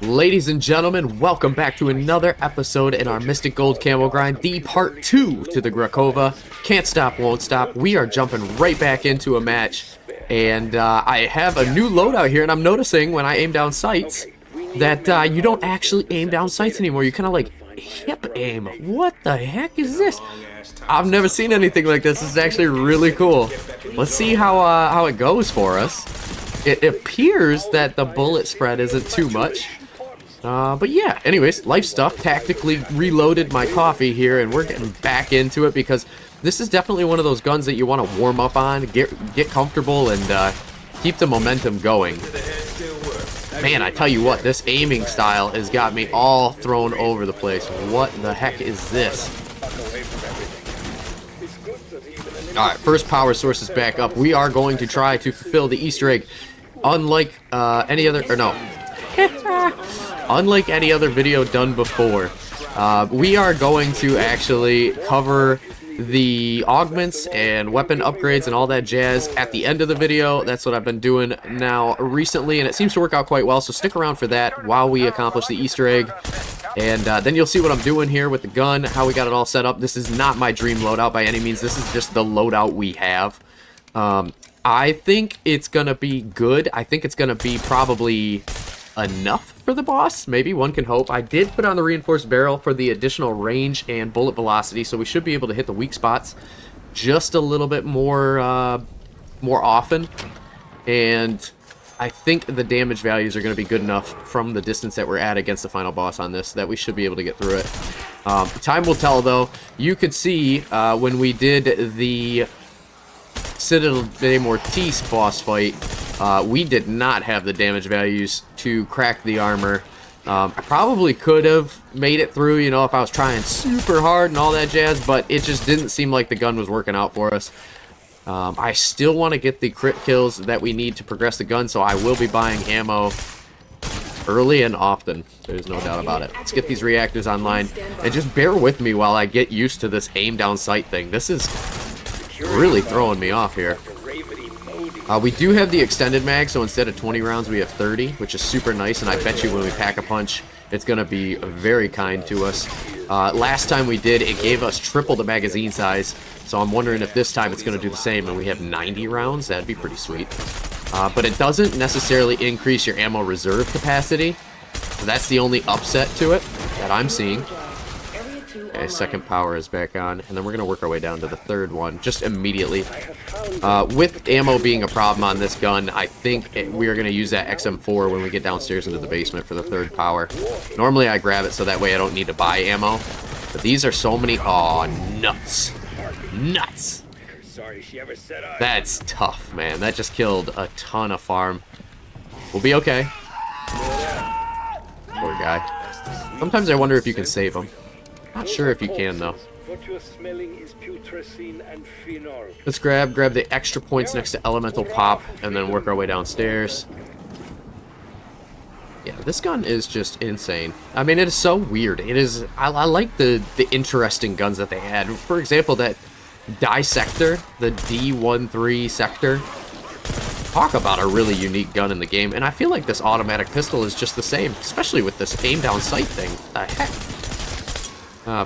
Ladies and gentlemen, welcome back to another episode in our Mystic Gold Camo grind, the part 2 to the Grekhova. Can't stop, won't stop. We are jumping right back into a match, and I have a new loadout here, and I'm noticing when I aim down sights that you don't actually aim down sights anymore. You kind of like hip aim. What the heck is this? I've never seen anything like this. This is actually really cool. Let's see how it goes for us. It appears that the bullet spread isn't too much. But yeah, anyways, life stuff. Tactically reloaded my coffee here, and we're getting back into it because this is definitely one of those guns that you want to warm up on, get comfortable, and keep the momentum going. Man, I tell you what, this aiming style has got me all thrown over the place. What the heck is this? Alright, first power source is back up. We are going to try to fulfill the Easter egg. Unlike any other, or no. Unlike any other video done before, we are going to actually cover the augments and weapon upgrades and all that jazz at the end of the video. That's what I've been doing now recently, and it seems to work out quite well, so stick around for that while we accomplish the Easter egg. And then you'll see what I'm doing here with the gun, how we got it all set up. This is not my dream loadout by any means. This is just the loadout we have. I think it's going to be good. I think it's going to be probably enough for the boss. Maybe, one can hope. I did put on the reinforced barrel for the additional range and bullet velocity, so we should be able to hit the weak spots just a little bit more often. And I think the damage values are going to be good enough from the distance that we're at against the final boss on this that we should be able to get through it. Time will tell, though. You could see when we did the Citadel de Mortis boss fight, we did not have the damage values to crack the armor. I probably could have made it through, you know, if I was trying super hard and all that jazz, but it just didn't seem like the gun was working out for us. I still want to get the crit kills that we need to progress the gun, so I will be buying ammo early and often. There's no doubt about it. Let's get these reactors online, and just bear with me while I get used to this aim down sight thing. This is really throwing me off here. We do have the extended mag, so instead of 20 rounds, we have 30, which is super nice, and I bet you when we pack a punch, it's going to be very kind to us. Last time we did, it gave us triple the magazine size, so I'm wondering if this time it's going to do the same, and we have 90 rounds. That'd be pretty sweet. But it doesn't necessarily increase your ammo reserve capacity, so that's the only upset to it that I'm seeing. Okay, second power is back on, and then we're going to work our way down to the third one just immediately. With ammo being a problem on this gun, I think we are going to use that XM4 when we get downstairs into the basement for the third power. Normally I grab it so that way I don't need to buy ammo, but these are so many... Aw, nuts. Nuts! That's tough, man. That just killed a ton of farm. We'll be okay. Poor guy. Sometimes I wonder if you can save him. Not sure if you can, though. Let's grab the extra points next to elemental pop, and then work our way downstairs. Yeah, this gun is just insane. I mean, it is so weird. It is. I like the interesting guns that they had. For example, that dissector, the D13 sector. Talk about a really unique gun in the game, and I feel like this automatic pistol is just the same, especially with this aim down sight thing. What the heck?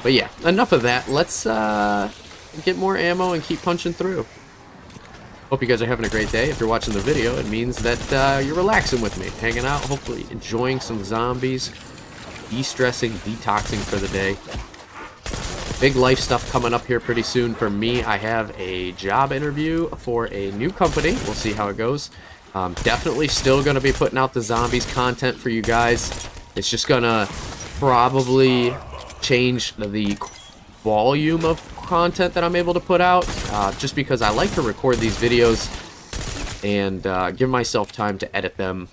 But yeah, enough of that. Let's get more ammo and keep punching through. Hope you guys are having a great day. If you're watching the video, it means that you're relaxing with me, hanging out, hopefully enjoying some zombies, de-stressing, detoxing for the day. Big life stuff coming up here pretty soon for me. I have a job interview for a new company. We'll see how it goes. Definitely still going to be putting out the zombies content for you guys. It's just going to probably change the volume of content that I'm able to put out, just because I like to record these videos and give myself time to edit them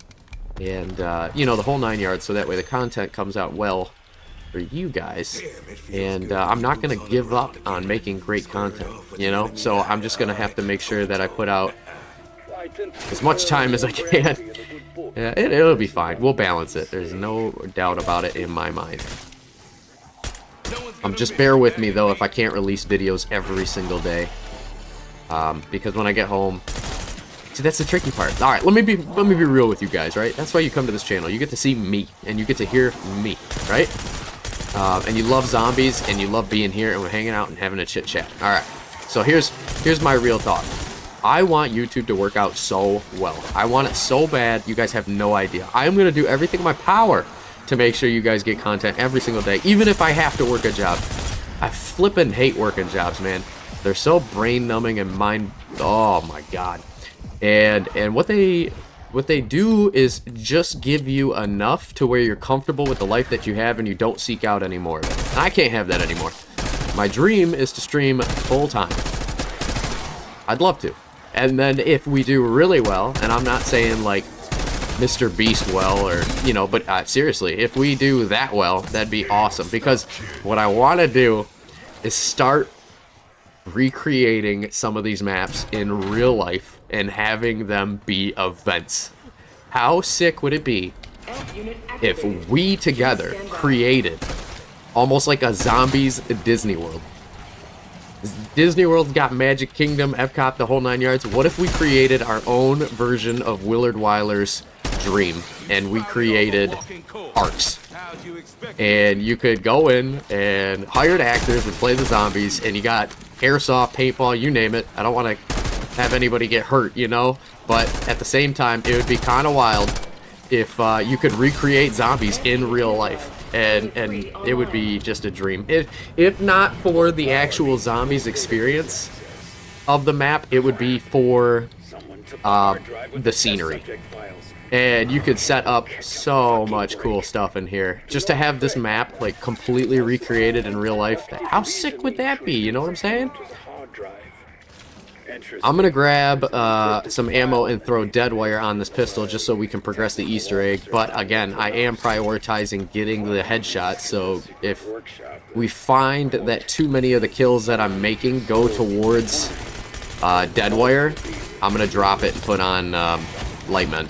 and you know, the whole 9 yards, so that way the content comes out well for you guys. And I'm not going to give up on making great content, you know, so I'm just going to have to make sure that I put out as much time as I can. Yeah, it'll be fine. We'll balance it. There's no doubt about it in my mind. Just bear with me, though, if I can't release videos every single day. Because when I get home, See, that's the tricky part. All right, let me be real with you guys, right? That's why you come to this channel. You get to see me, and you get to hear me, right? And you love zombies, and you love being here, and we're hanging out and having a chit chat. All right, so here's my real thought. I want YouTube to work out so well. I want it so bad, you guys have no idea. I'm gonna do everything in my power to make sure you guys get content every single day, even if I have to work a job. I flippin' hate working jobs, man. They're so brain numbing and mind. Oh my god. And what they do is just give you enough to where you're comfortable with the life that you have and you don't seek out anymore. I can't have that anymore. My dream is to stream full time. I'd love to. And then if we do really well, and I'm not saying like Mr. Beast well, or, you know, but seriously, if we do that well, that'd be awesome. Because what I want to do is start recreating some of these maps in real life and having them be events. How sick would it be if we together created almost like a zombies Disney World? Disney World's got Magic Kingdom, Epcot, the whole 9 yards. What if we created our own version of Willard Wyler's dream, and we created arcs? And you could go in and hired actors would play the zombies, and you got airsoft, paintball, you name it. I don't want to have anybody get hurt, you know? But at the same time, it would be kind of wild if you could recreate zombies in real life. And it would be just a dream. If not for the actual zombies experience of the map, it would be for the scenery. And you could set up so much cool stuff in here. Just to have this map like completely recreated in real life. How sick would that be? You know what I'm saying? I'm gonna grab some ammo and throw dead wire on this pistol just so we can progress the Easter egg. But again, I am prioritizing getting the headshot, so if we find that too many of the kills that I'm making go towards dead wire, I'm gonna drop it and put on light mend,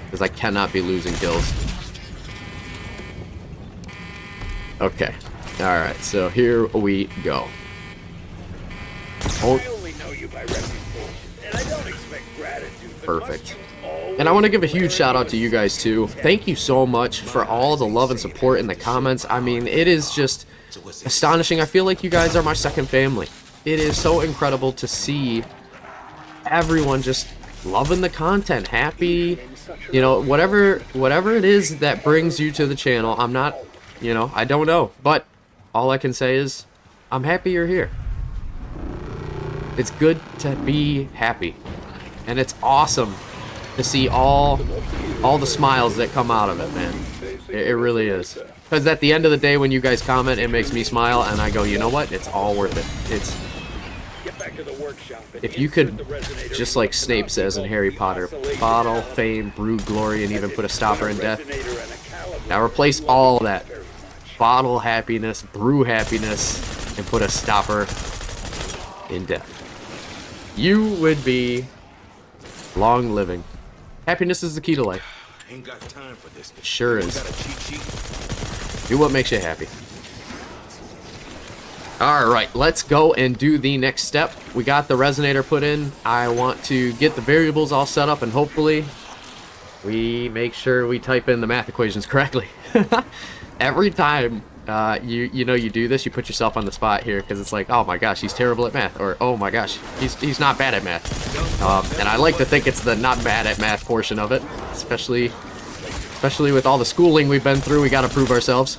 because I cannot be losing kills. Okay, alright, so here we go. Perfect. And I want to give a huge shout out to you guys too. Thank you so much for all the love and support in the comments. I mean, it is just astonishing. I feel like you guys are my second family. It is so incredible to see everyone just loving the content, happy, you know, whatever it is that brings you to the channel. I'm not, you know, I don't know, but all I can say is I'm happy you're here. It's good to be happy, and it's awesome to see all the smiles that come out of it, man. It really is. Because at the end of the day, when you guys comment, it makes me smile, and I go, you know what? It's all worth it. It's, if you could, just like Snape says in Harry Potter, bottle, fame, brew, glory, and even put a stopper in death. Now replace all that. Bottle happiness, brew happiness, and put a stopper in death. You would be long living. Happiness is the key to life. Ain't got time for this. It sure is. Do what makes you happy. Alright, let's go and do the next step. We got the resonator put in. I want to get the variables all set up, and hopefully we make sure we type in the math equations correctly. Every time you know you do this, you put yourself on the spot here, because it's like, oh my gosh, he's terrible at math, or oh my gosh, he's not bad at math. And I like to think it's the not bad at math portion of it, especially with all the schooling we've been through. We got to prove ourselves.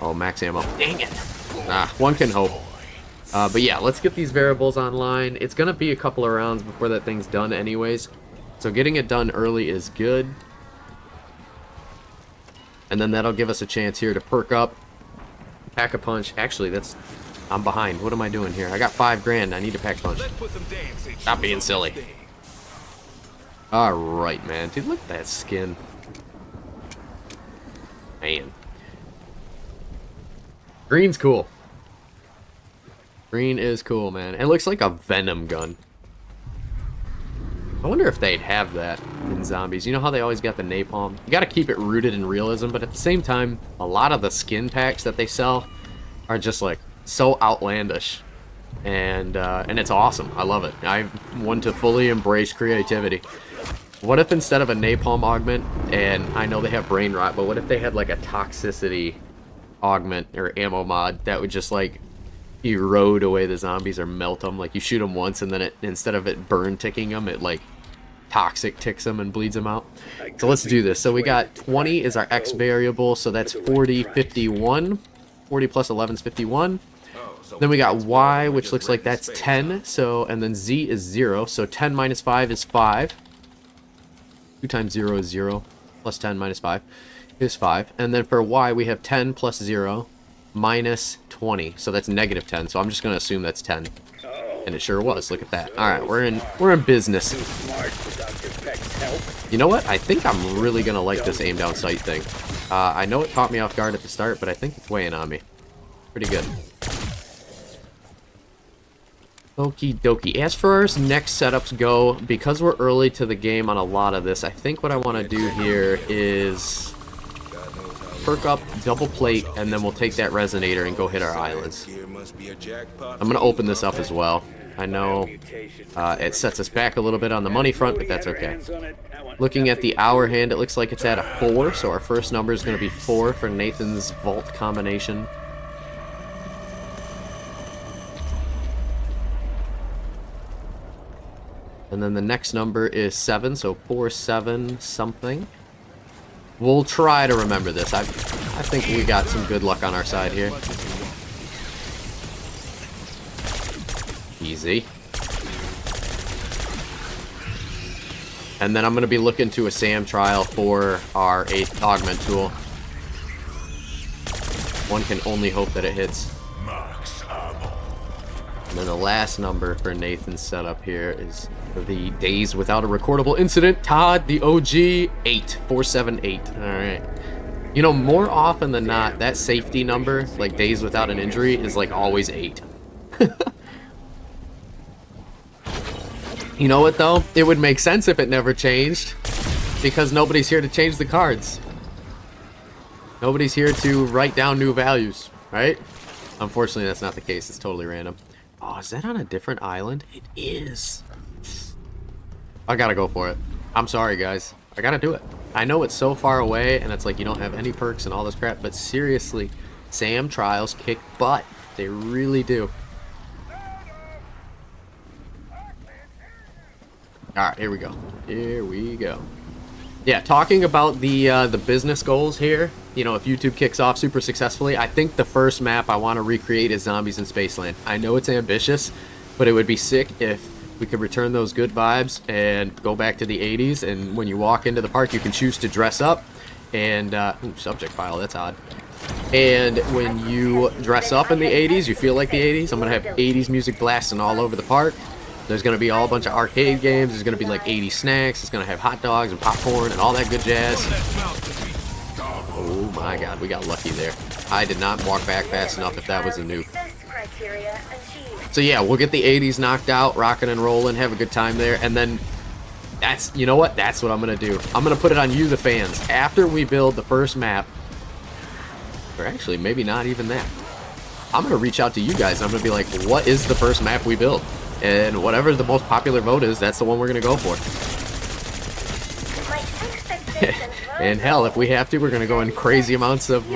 Oh, max ammo. Dang it. One can hope. But yeah, let's get these variables online. It's gonna be a couple of rounds before that thing's done anyways, so getting it done early is good. And then that'll give us a chance here to perk up, pack a punch. Actually, I'm behind. What am I doing here? I got $5 grand. I need to pack a punch. Stop being silly. All right, man. Dude, look at that skin. Man. Green's cool. Green is cool, man. It looks like a venom gun. I wonder if they'd have that in zombies. You know how they always got the napalm? You gotta keep it rooted in realism, but at the same time, a lot of the skin packs that they sell are just like so outlandish. and it's awesome. I love it. I want to fully embrace creativity. What if instead of a napalm augment, and I know they have brain rot, but what if they had like a toxicity augment or ammo mod that would just like erode away the zombies or melt them? Like you shoot them once and then it, instead of it burn ticking them, it like toxic ticks them and bleeds them out. So let's do this. So we got 20 is our X variable, so that's 40, 51. 40 plus 11 is 51. Then we got Y, which looks like that's 10. So, and then Z is 0. So 10 minus 5 is 5. 2 times 0 is 0. Plus 10 minus 5 is 5. And then for Y, we have 10 plus 0 minus 20. So that's negative 10. So I'm just going to assume that's 10. And it sure was. Look at that. All right, we're in business. You know what? I think I'm really going to like this aim down sight thing. I know it caught me off guard at the start, but I think it's weighing on me. Pretty good. Okie dokie. As far as next setups go, because we're early to the game on a lot of this, I think what I want to do here is perk up, double plate, and then we'll take that resonator and go hit our islands. I'm going to open this up as well. I know it sets us back a little bit on the money front, but that's okay. Looking at the hour hand, it looks like it's at a 4, so our first number is going to be 4 for Nathan's vault combination. And then the next number is 7, so 4, 7, something. We'll try to remember this. I think we got some good luck on our side here. Easy. And then I'm going to be looking to a SAM trial for our 8th augment tool. One can only hope that it hits. And then the last number for Nathan's setup here is the days without a recordable incident. Todd, the OG, 8. 478. Alright. You know, more often than not, that safety number, like days without an injury, is like always 8. You know what, though? It would make sense if it never changed, because nobody's here to change the cards. Nobody's here to write down new values, right? Unfortunately, that's not the case. It's totally random. Oh, is that on a different island? It is. I gotta go for it. I'm sorry, guys. I gotta do it. I know it's so far away, and it's like you don't have any perks and all this crap, but seriously, SAM trials kick butt. They really do. Alright, here we go. Here we go. Yeah, talking about the business goals here, you know, if YouTube kicks off super successfully, I think the first map I want to recreate is Zombies in Spaceland. I know it's ambitious, but it would be sick if we could return those good vibes and go back to the 80s, and when you walk into the park, you can choose to dress up, and, ooh, subject file, that's odd. And when you dress up in the 80s, you feel like the 80s. I'm going to have 80s music blasting all over the park. There's going to be all a bunch of arcade games. There's going to be like 80 snacks. It's going to have hot dogs and popcorn and all that good jazz. Oh my god, we got lucky there. I did not walk back fast enough if that was a nuke. So yeah, we'll get the 80s knocked out, rocking and rolling, have a good time there. And then that's, you know what? That's what I'm going to do. I'm going to put it on you, the fans. After we build the first map, or actually maybe not even that, I'm going to reach out to you guys. I'm going to be like, what is the first map we build? And whatever the most popular vote is, that's the one we're going to go for. And hell, if we have to, we're going to go in crazy amounts of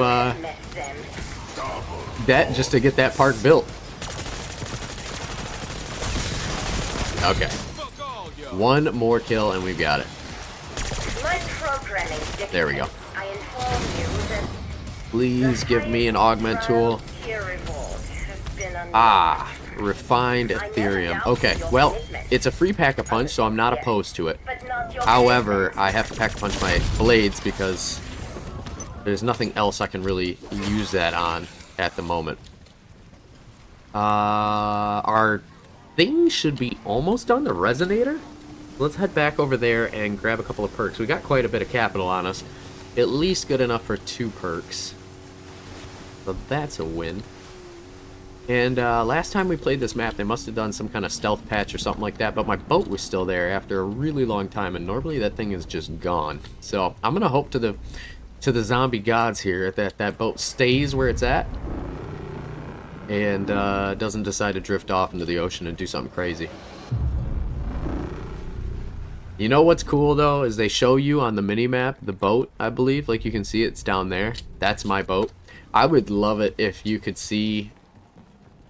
debt just to get that park built. Okay. One more kill and we've got it. There we go. Please give me an augment tool. Ah. Refined Ethereum. Okay, well, it's a free pack-a-punch, so I'm not opposed to it. However, I have to pack-a-punch my blades because there's nothing else I can really use that on at the moment. Our thing should be almost done, the resonator. Let's head back over there and grab a couple of perks. We got quite a bit of capital on us. At least good enough for 2 perks. So that's a win. And last time we played this map, they must have done some kind of stealth patch or something like that, but my boat was still there after a really long time, and normally that thing is just gone. So I'm going to hope to the zombie gods here that that boat stays where it's at. and doesn't decide to drift off into the ocean and do something crazy. You know what's cool though is they show you on the mini-map the boat, I believe, like you can see it's down there. That's my boat. I would love it if you could see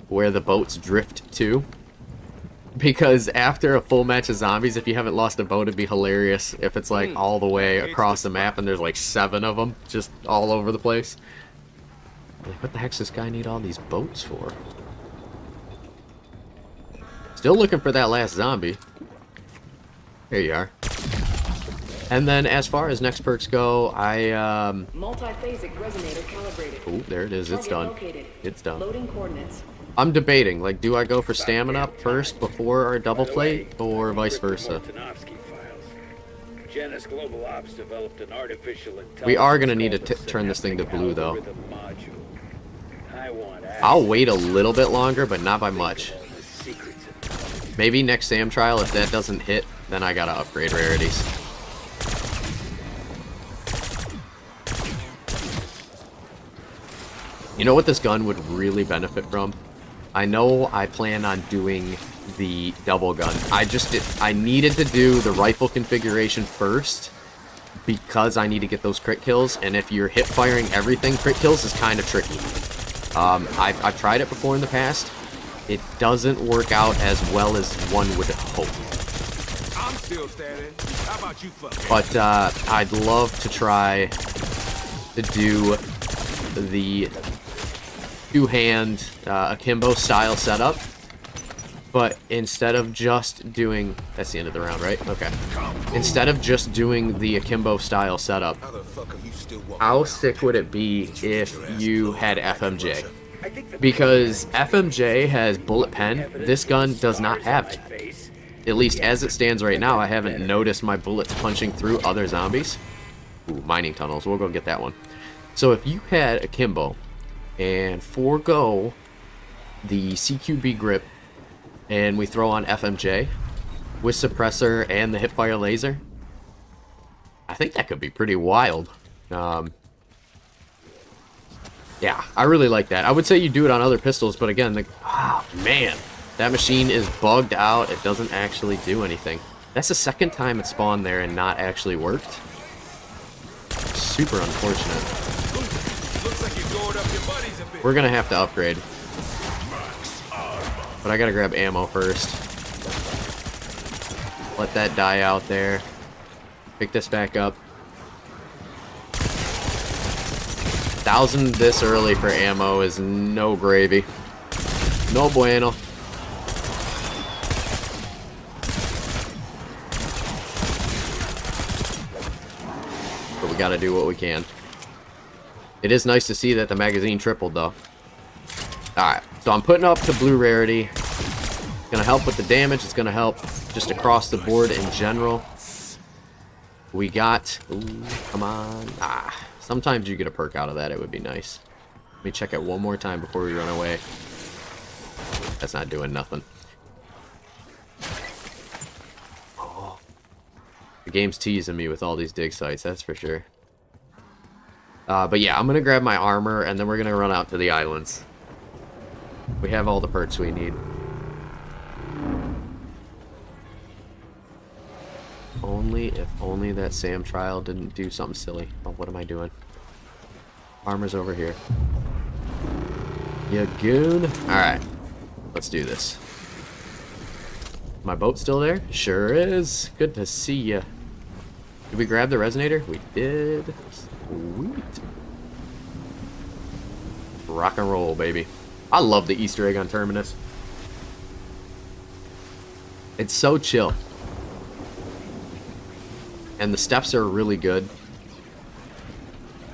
where the boats drift to, because after a full match of zombies, if you haven't lost a boat, it'd be hilarious if it's like all the way across the map and there's like 7 of them just all over the place. Like, what the heck's this guy need all these boats for? Still looking for that last zombie. Here you are. And then as far as next perks go, multi-phasic resonator calibrated. Oh, there it is. It's done. It's done. Loading coordinates. I'm debating, like, do I go for stamina first before our double plate, or vice versa? We are going to need to turn this thing to blue, though. I'll wait a little bit longer, but not by much. Maybe next SAM trial, if that doesn't hit, then I gotta upgrade rarities. You know what this gun would really benefit from? I know I plan on doing the double gun. I needed to do the rifle configuration first because I need to get those crit kills, and if you're hip firing everything, crit kills is kind of tricky. I've tried it before in the past. It doesn't work out as well as one would hope. I'm still standing. How about you, fuck? But I'd love to try to do the two-hand akimbo style setup, but instead of just doing, that's the end of the round, right? Okay. Instead of just doing the akimbo style setup, how sick would it be if you had FMJ? Because FMJ has bullet pen, this gun does not have it. At least as it stands right now, I haven't noticed my bullets punching through other zombies. Ooh, mining tunnels, we'll go get that one. So if you had akimbo and forego the CQB grip and we throw on FMJ with suppressor and the hipfire laser, I think that could be pretty wild. Yeah, I really like that. I would say you do it on other pistols, but again, oh man, that machine is bugged out. It doesn't actually do anything. That's the second time it spawned there and not actually worked. Super unfortunate. Looks like you're going up your buddies a bit. We're gonna have to upgrade, but I gotta grab ammo first. Let that die out there. Pick this back up. 1,000 this early for ammo is no gravy. No bueno. But we gotta do what we can. It is nice to see that the magazine tripled though. Alright, so I'm putting up the blue rarity. It's gonna help with the damage, it's gonna help just across the board in general. We got, ooh, come on. Sometimes you get a perk out of that, it would be nice. Let me check it one more time before we run away. That's not doing nothing. Oh. The game's teasing me with all these dig sites, that's for sure. But yeah, I'm gonna grab my armor and then we're gonna run out to the islands. We have all the perks we need. If only that SAM trial didn't do something silly. Oh, what am I doing? Armor's over here. You goon. Alright. Let's do this. My boat still there? Sure is. Good to see ya. Did we grab the resonator? We did. Sweet. Rock and roll, baby. I love the Easter egg on Terminus. It's so chill. And the steps are really good.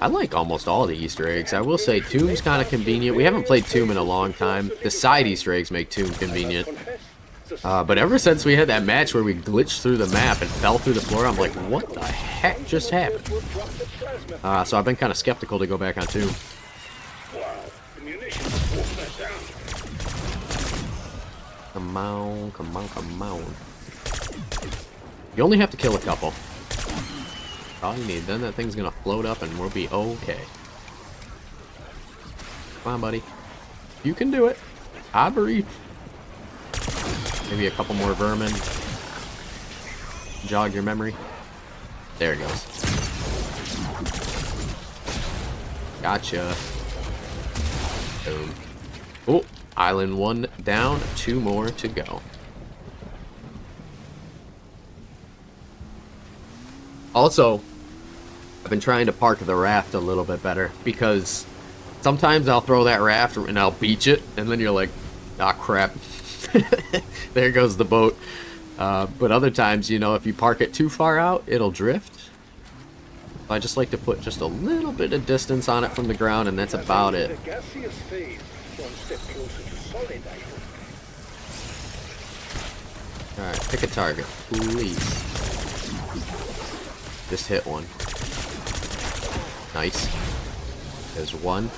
I like almost all the Easter eggs. I will say Tomb's kind of convenient. We haven't played Tomb in a long time. The side Easter eggs make Tomb convenient. But ever since we had that match where we glitched through the map and fell through the floor, I'm like, what the heck just happened? So I've been kind of skeptical to go back on Tomb. Come on, come on, come on. You only have to kill a couple. All you need, then that thing's gonna float up and we'll be okay. Come on, buddy. You can do it. I believe. Maybe a couple more vermin. Jog your memory. There it goes. Gotcha. Boom. Oh, island 1 down, 2 more to go. Also, I've been trying to park the raft a little bit better because sometimes I'll throw that raft and I'll beach it, and then you're like, ah, crap. There goes the boat. But other times, you know, if you park it too far out, it'll drift. I just like to put just a little bit of distance on it from the ground, and that's about it. Alright, pick a target, please. Just hit one. Nice. There's one.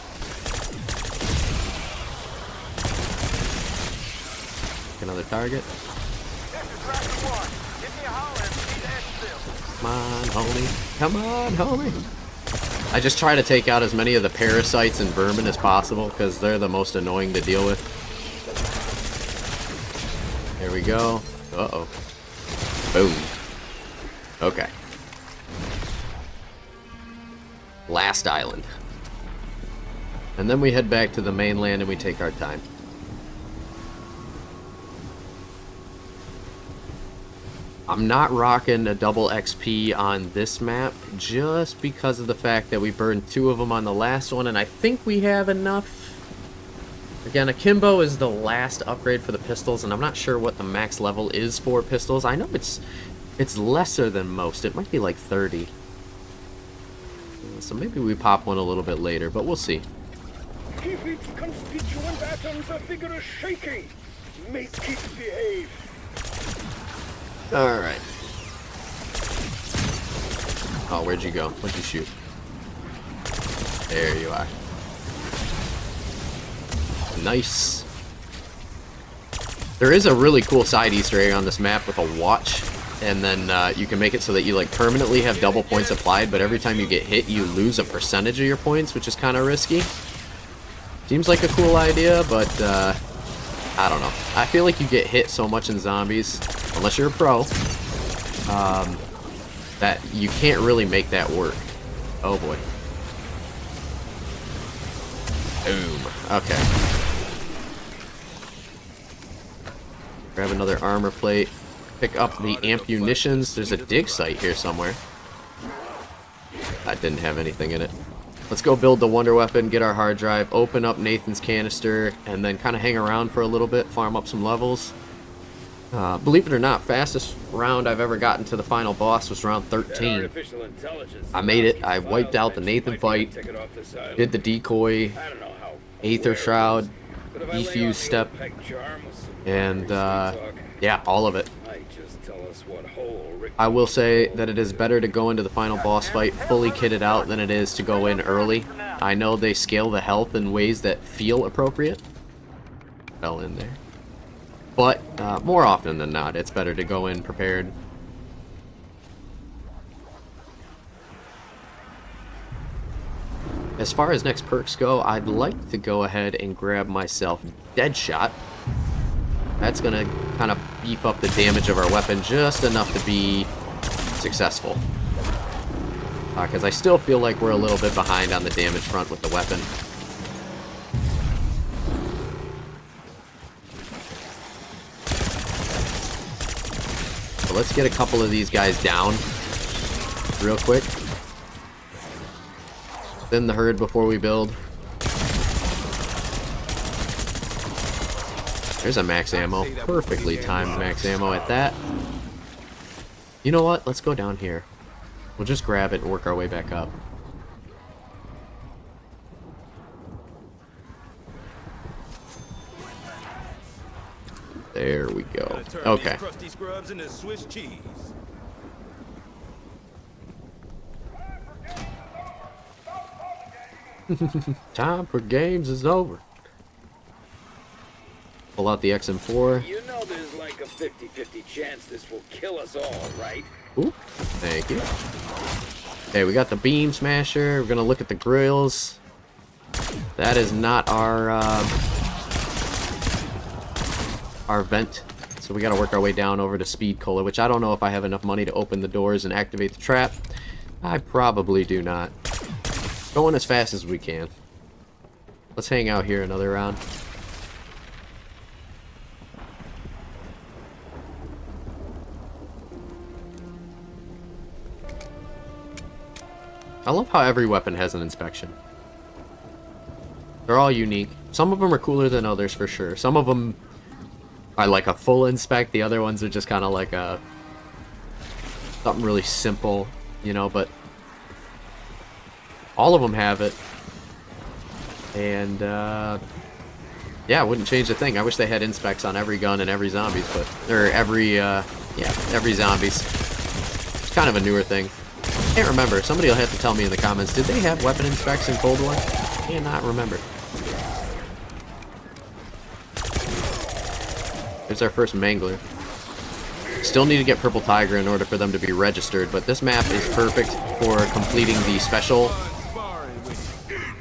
Pick another target. Come on, homie. Come on, homie. I just try to take out as many of the parasites and vermin as possible because they're the most annoying to deal with. There we go. Uh-oh. Boom. Okay. Last island. And then we head back to the mainland and we take our time. I'm not rocking a double XP on this map just because of the fact that we burned 2 of them on the last one, and I think we have enough. Again, Akimbo is the last upgrade for the pistols, and I'm not sure what the max level is for pistols. I know it's lesser than most. It might be like 30. So maybe we pop one a little bit later, but we'll see. Keep its constituent atoms a vigorous shaking. Make it behave. Alright. Oh, where'd you go? What'd you shoot? There you are. Nice. There is a really cool side Easter egg on this map with a watch, and then you can make it so that you like permanently have double points applied, but every time you get hit you lose a percentage of your points, which is kind of risky. Seems like a cool idea, but I don't know. I feel like you get hit so much in zombies, unless you're a pro, that you can't really make that work. Oh boy. Boom. Okay. Grab another armor plate. Pick up the ammunitions. There's a dig site here somewhere. That didn't have anything in it. Let's go build the wonder weapon, get our hard drive, open up Nathan's canister, and then kind of hang around for a little bit, farm up some levels. Believe it or not, fastest round I've ever gotten to the final boss was round 13. I made it. I wiped out the Nathan fight, did the decoy, Aether Shroud, defuse step, and yeah, all of it. I will say that it is better to go into the final boss fight fully kitted out than it is to go in early. I know they scale the health in ways that feel appropriate. Fell in there. But more often than not, it's better to go in prepared. As far as next perks go, I'd like to go ahead and grab myself Deadshot. That's going to kind of beef up the damage of our weapon just enough to be successful. Because I still feel like we're a little bit behind on the damage front with the weapon. So let's get a couple of these guys down real quick. Thin the herd before we build. There's a max ammo. Perfectly timed max ammo at that. You know what? Let's go down here. We'll just grab it and work our way back up. There we go. Okay. Time for games is over. Pull out the XM4. You know there's like a 50-50 chance this will kill us all, right? Ooh, thank you. Okay, we got the beam smasher. We're gonna look at the grills. That is not our our vent. So we got to work our way down over to Speed Cola, which I don't know if I have enough money to open the doors and activate the trap. I probably do not. Going as fast as we can. Let's hang out here another round. I love how every weapon has an inspection. They're all unique. Some of them are cooler than others for sure. Some of them are like a full inspect. The other ones are just kind of like a something really simple, you know, but all of them have it. And yeah, I wouldn't change a thing. I wish they had inspects on every gun and every zombies, but or every every zombies. It's kind of a newer thing. I can't remember. Somebody will have to tell me in the comments. Did they have weapon inspects in Cold War? I cannot remember. There's our first mangler. Still need to get Purple Tiger in order for them to be registered, but this map is perfect for completing the special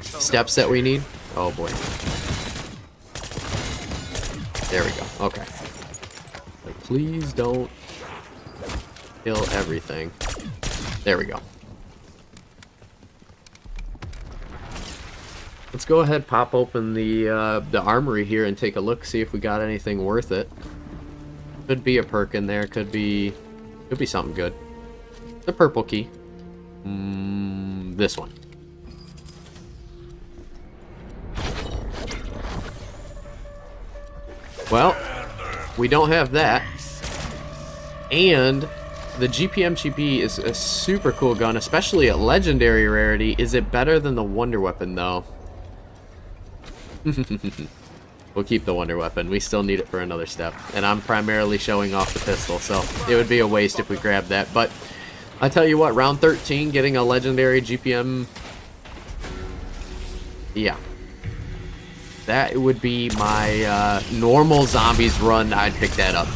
steps that we need. Oh boy. There we go. Okay. Like, please don't kill everything. There we go. Let's go ahead, pop open the armory here and take a look, see if we got anything worth it. Could be a perk in there, could be something good. The purple key. This one. Well, we don't have that. And the GPMGB is a super cool gun, especially at legendary rarity. Is it better than the Wonder Weapon, though? We'll keep the Wonder Weapon. We still need it for another step. And I'm primarily showing off the pistol, so it would be a waste if we grabbed that. But I tell you what, round 13, getting a legendary GPM... Yeah. That would be my normal zombies run. I'd pick that up.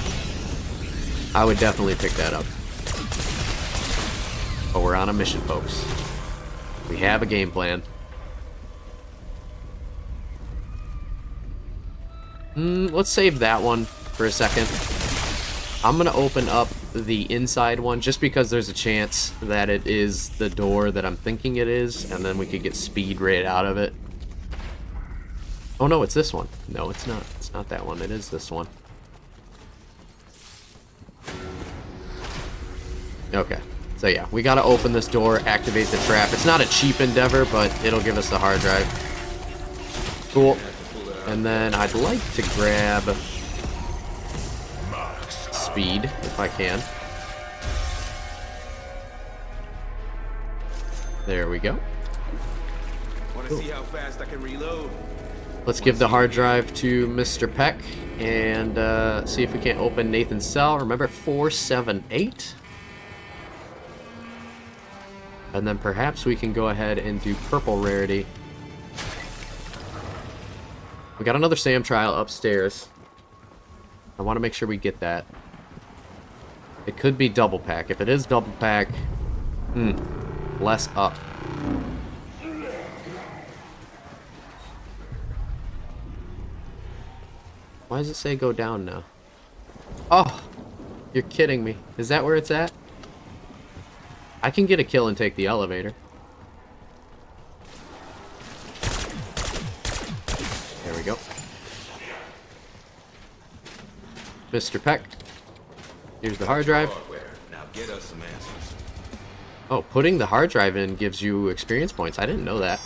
I would definitely pick that up. But we're on a mission, folks. We have a game plan. Let's save that one for a second. I'm going to open up the inside one just because there's a chance that it is the door that I'm thinking it is, and then we could get speed right out of it. Oh no, it's this one. No, it's not. It's not that one. It is this one. Okay. So yeah, we gotta open this door, activate the trap. It's not a cheap endeavor, but it'll give us the hard drive. Cool. And then I'd like to grab speed, if I can. There we go. Want to see how fast I can reload? Let's give the hard drive to Mr. Peck and see if we can't open Nathan's cell. Remember, 478? And then perhaps we can go ahead and do purple rarity. We got another SAM trial upstairs. I want to make sure we get that. It could be double pack. If it is double pack, less up. Why does it say go down now? Oh, you're kidding me. Is that where it's at? I can get a kill and take the elevator. There we go. Mr. Peck. Here's the hard drive. Now get us some answers. Oh, putting the hard drive in gives you experience points. I didn't know that.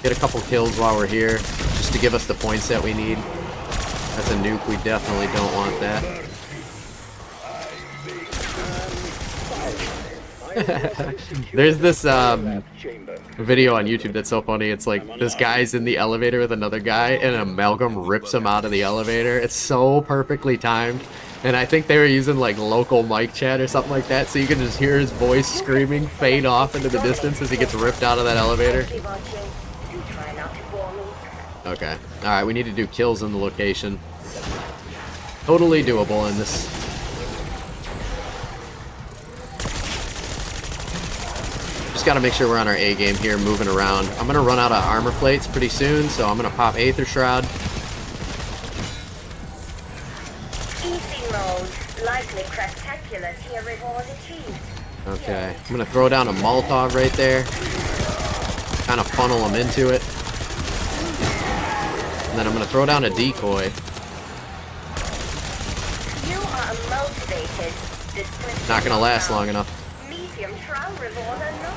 Get a couple kills while we're here, just to give us the points that we need. That's a nuke. We definitely don't want that. There's this video on YouTube that's so funny. It's like this guy's in the elevator with another guy, and an amalgam rips him out of the elevator. It's so perfectly timed. And I think they were using like local mic chat or something like that, so you can just hear his voice screaming fade off into the distance as he gets ripped out of that elevator. Okay. Alright, we need to do kills in the location. Totally doable in this. Just gotta make sure we're on our A game here, moving around. I'm gonna run out of armor plates pretty soon, so I'm gonna pop Aether Shroud. Likely spectacular tier reward achieved. Okay, I'm gonna throw down a Molotov right there. Kind of funnel them into it. And then I'm gonna throw down a decoy. You are motivated. Not gonna last long enough. Medium trial reward or not.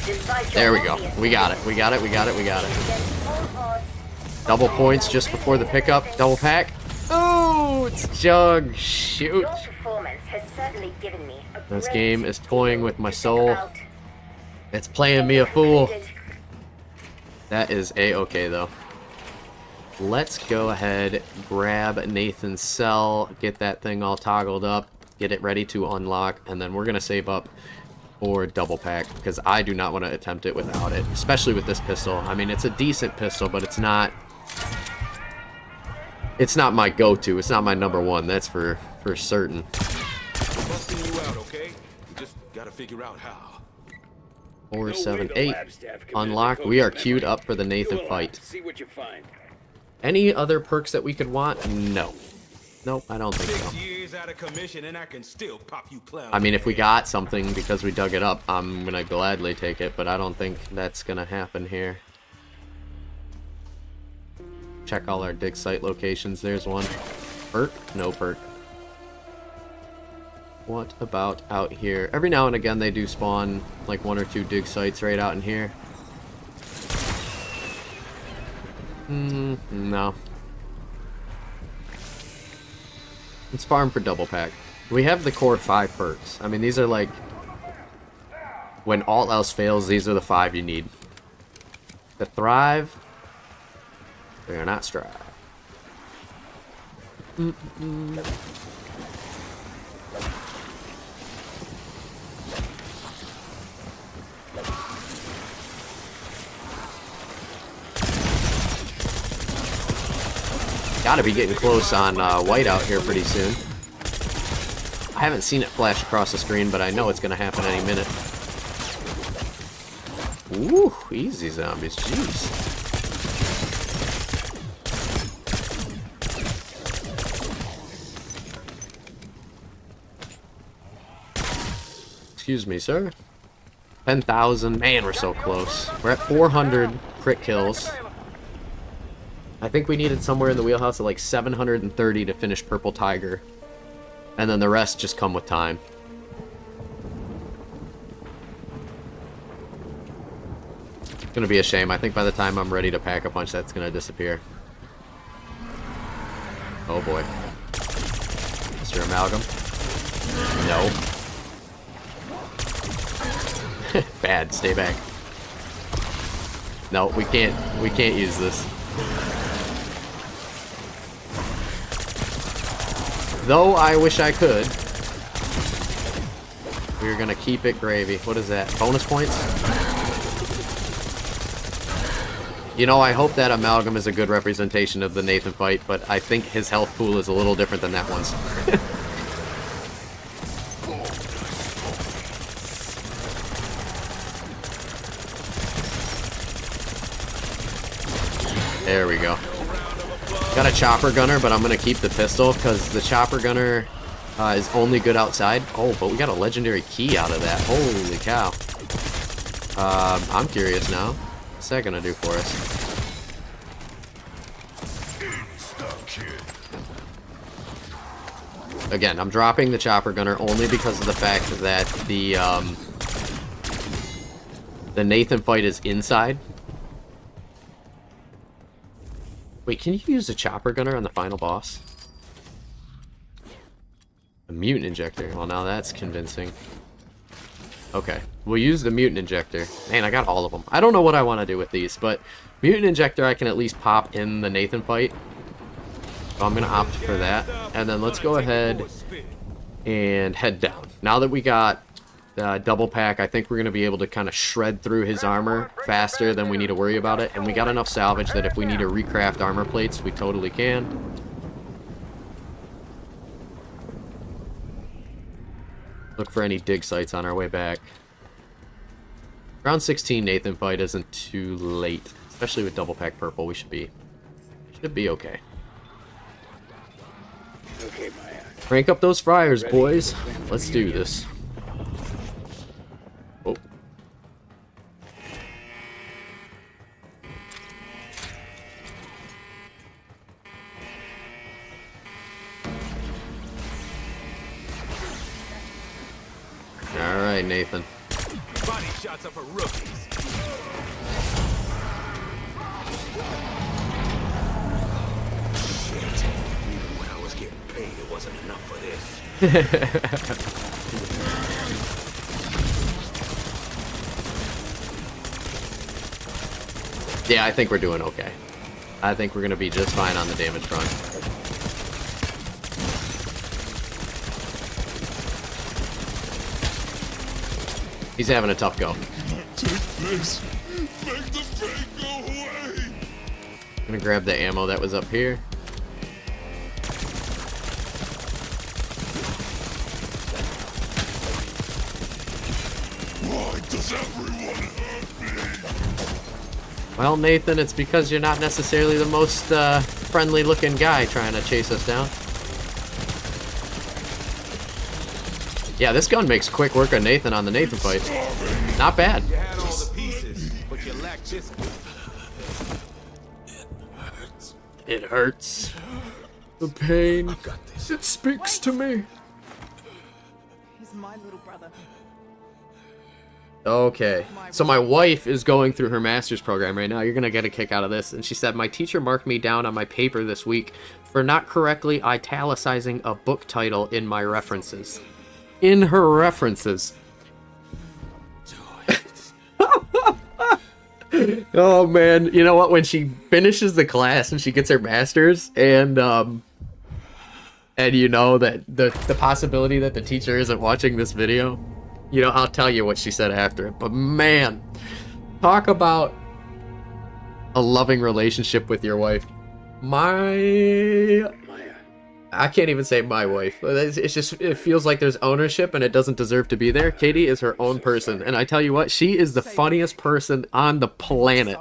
Despite There we your go. obvious We got it. We got it. We got it. We got it. against all odds, Double points just before the pickup. Double pack. Oh, it's Jug. Shoot. your performance has certainly given me a This great game is toying with my to think soul. about. It's playing me a fool. Completed. That is a-okay though. Let's go ahead, grab Nathan's cell, get that thing all toggled up, get it ready to unlock, and then we're gonna save up for double pack because I do not want to attempt it without it, especially with this pistol. I mean, it's a decent pistol, but it's not my go-to. It's not my number one. That's for certain. Busting you out, okay? We just gotta figure out how. 4, 7, 8. Unlocked. We are queued up for the Nathan fight. See what you find. Any other perks that we could want? No. Nope, I don't think 6 so. years out of commission and I can still pop you clown. I mean, if we got something because we dug it up, I'm gonna gladly take it, but I don't think that's gonna happen here. Check all our dig site locations. There's one. Perk? No perk. What about out here? Every now and again they do spawn like 1 or 2 dig sites right out in here. No. Let's farm for double pack. We have the core 5 perks. I mean, these are like, when all else fails, these are the 5 you need. To thrive, they are not strive. Gotta be getting close on whiteout here pretty soon. I haven't seen it flash across the screen, but I know it's gonna happen any minute. Ooh, easy zombies, jeez. Excuse me, sir. 10,000. Man, we're so close. We're at 400 crit kills. I think we needed somewhere in the wheelhouse of like 730 to finish Purple Tiger. And then the rest just come with time. It's gonna be a shame. I think by the time I'm ready to pack a punch, that's gonna disappear. Oh boy. Mr. Amalgam. No. Bad. Stay back. No, we can't use this. Though I wish I could. We're gonna keep it gravy. What is that? Bonus points? You know, I hope that Amalgam is a good representation of the Nathan fight, but I think his health pool is a little different than that one's. There we go. Got a chopper gunner, but I'm gonna keep the pistol because the chopper gunner is only good outside. Oh, but we got a legendary key out of that. Holy cow. I'm curious now. What's that gonna do for us? Again, I'm dropping the chopper gunner only because of the fact that the Nathan fight is inside. Wait, can you use a chopper gunner on the final boss? A mutant injector. Well, now that's convincing. Okay, we'll use the mutant injector. Man, I got all of them. I don't know what I want to do with these, but mutant injector I can at least pop in the Nathan fight. So I'm going to opt for that. And then let's go ahead and head down. Now that we got double pack, I think we're going to be able to kind of shred through his armor faster than we need to worry about it. And we got enough salvage that if we need to recraft armor plates, we totally can. Look for any dig sites on our way back. Round 16 Nathan fight isn't too late, especially with double pack purple. We should be okay. Okay, Maya. Crank up those fryers, boys. Let's do this. Oh. Alright, Nathan. Body shots are for rookies. Shit. Even when I was getting paid, it wasn't enough for this. Yeah, I think we're doing okay. I think we're gonna be just fine on the damage front. He's having a tough go. Take this. Make the pain go away. I'm gonna grab the ammo that was up here. Why does everyone hurt me? Well, Nathan, it's because you're not necessarily the most friendly-looking guy trying to chase us down. Yeah, this gun makes quick work of Nathan on the Nathan fight. Not bad. You had all the pieces, but you lacked this. It hurts. The pain. Got this. It speaks to me. He's my little brother. Okay, so my wife is going through her master's program right now. You're gonna get a kick out of this. And she said, my teacher marked me down on my paper this week for not correctly italicizing a book title in my references. In her references. Oh man, you know what? When she finishes the class and she gets her master's, and you know that the possibility that the teacher isn't watching this video, you know, I'll tell you what she said after it. But man, talk about a loving relationship with your wife. I can't even say my wife. It's just, it feels like there's ownership and it doesn't deserve to be there. Katie is her own person. And I tell you what, she is the funniest person on the planet.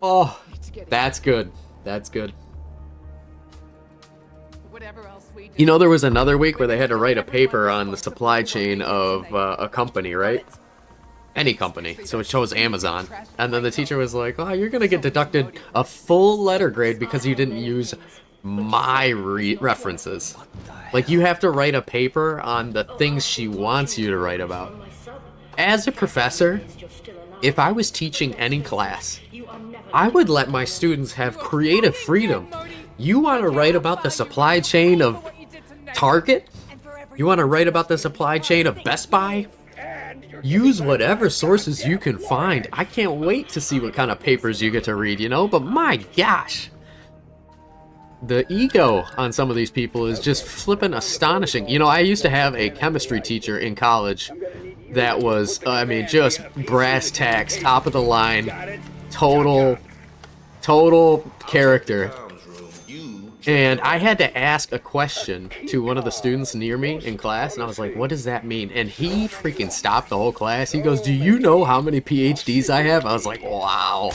Oh, that's good. That's good. You know, there was another week where they had to write a paper on the supply chain of a company, right? Any company. So it shows Amazon. And then the teacher was like, oh, you're going to get deducted a full letter grade because you didn't use my references. Like, you have to write a paper on the things she wants you to write about. As a professor, if I was teaching any class, I would let my students have creative freedom. You want to write about the supply chain of Target? You want to write about the supply chain of Best Buy? Use whatever sources you can find. I can't wait to see what kind of papers you get to read, you know? But my gosh, the ego on some of these people is just flippin' astonishing. You know, I used to have a chemistry teacher in college that was, I mean, just brass tacks, top of the line, total character. And I had to ask a question to one of the students near me in class, and I was like, what does that mean? And he freaking stopped the whole class. He goes, do you know how many PhDs I have? I was like, wow.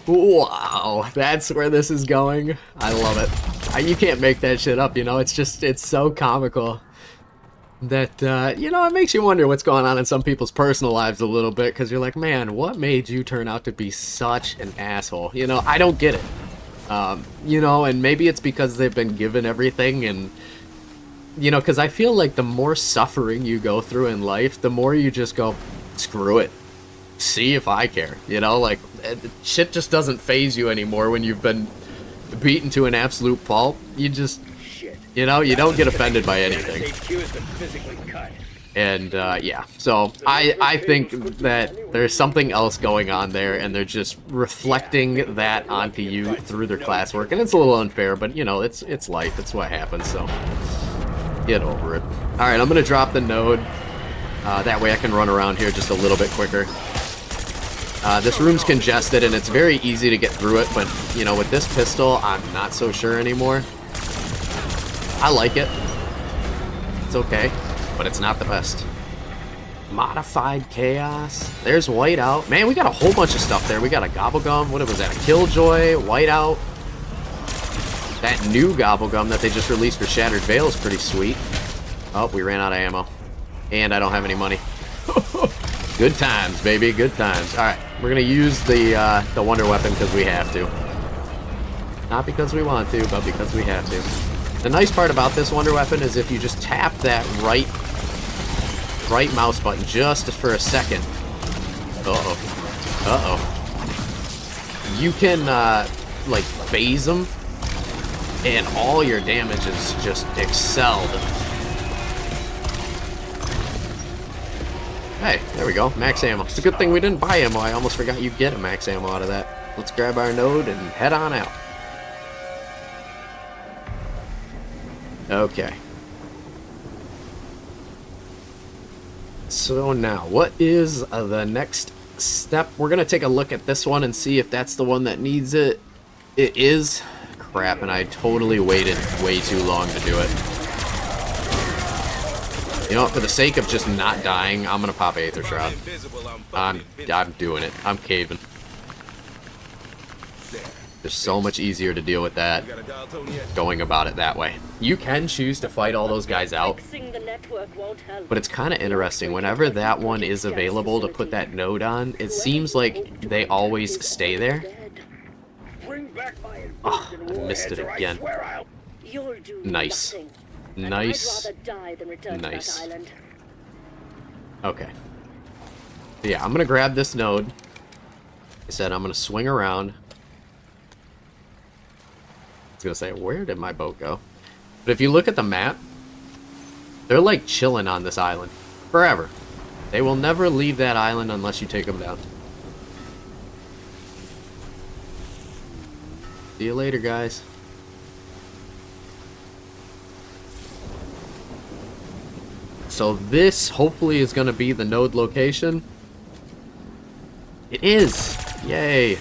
Wow, that's where this is going. I love it. You can't make that shit up, you know? It's just, it's so comical that, you know, it makes you wonder what's going on in some people's personal lives a little bit, because you're like, man, what made you turn out to be such an asshole? You know, I don't get it. You know, and maybe it's because they've been given everything, and, you know, because I feel like the more suffering you go through in life, the more you just go, screw it. See if I care, you know, like, shit just doesn't phase you anymore when you've been beaten to an absolute pulp. You just, you know, you don't get offended by anything. And, yeah, so I think that there's something else going on there, and they're just reflecting that onto you through their classwork, and it's a little unfair, but, you know, it's life, it's what happens, so get over it. Alright, I'm gonna drop the node, that way I can run around here just a little bit quicker. This room's congested, and it's very easy to get through it, but, you know, with this pistol, I'm not so sure anymore. I like it. It's okay, but it's not the best. Modified Chaos. There's Whiteout. Man, we got a whole bunch of stuff there. We got a Gobblegum. What was that? A Killjoy, Whiteout. That new gobblegum that they just released for Shattered Veil is pretty sweet. Oh, we ran out of ammo. And I don't have any money. Good times, baby, good times. Alright, we're gonna use the wonder weapon because we have to. Not because we want to, but because we have to. The nice part about this wonder weapon is if you just tap that right mouse button just for a second. You can, like, phase them, and all your damage is just excelled. Hey, there we go. Max ammo. It's a good thing we didn't buy ammo. I almost forgot you get a max ammo out of that. Let's grab our node and head on out. Okay. So now, what is the next step? We're going to take a look at this one and see if that's the one that needs it. It is. Crap, and I totally waited way too long to do it. You know what, for the sake of just not dying, I'm going to pop Aether Shroud. I'm doing it. I'm caving. It's so much easier to deal with that, going about it that way. You can choose to fight all those guys out, but it's kind of interesting. Whenever that one is available to put that node on, it seems like they always stay there. Oh, I missed it again. Nice. Nice. Nice. Okay. Yeah, I'm going to grab this node. Like I said, I'm going to swing around. I was gonna say, where did my boat go? But if you look at the map, they're like chilling on this island forever. They will never leave that island unless you take them down. See you later, guys. So this hopefully is gonna be the node location. It is! Yay!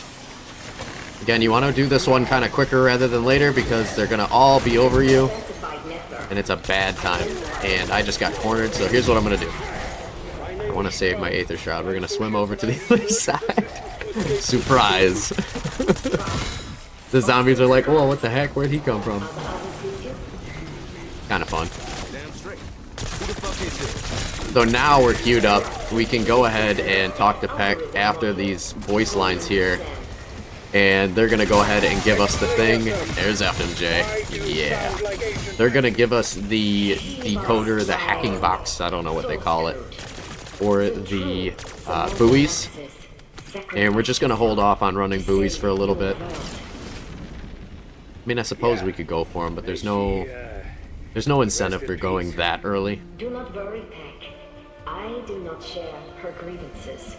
Again, you want to do this one kind of quicker rather than later because they're going to all be over you, and it's a bad time. And I just got cornered, so here's what I'm going to do. I want to save my Aether Shroud. We're going to swim over to the other side. Surprise! The zombies are like, whoa, what the heck? Where'd he come from? Kind of fun. So now we're queued up. We can go ahead and talk to Peck after these voice lines here. And they're going to go ahead and give us the thing. There's FMJ. Yeah. They're going to give us the decoder, the hacking box. I don't know what they call it. Or the buoys. And we're just going to hold off on running buoys for a little bit. I mean, I suppose we could go for them, but there's no incentive for going that early. Do not worry, Peck. I do not share her grievances.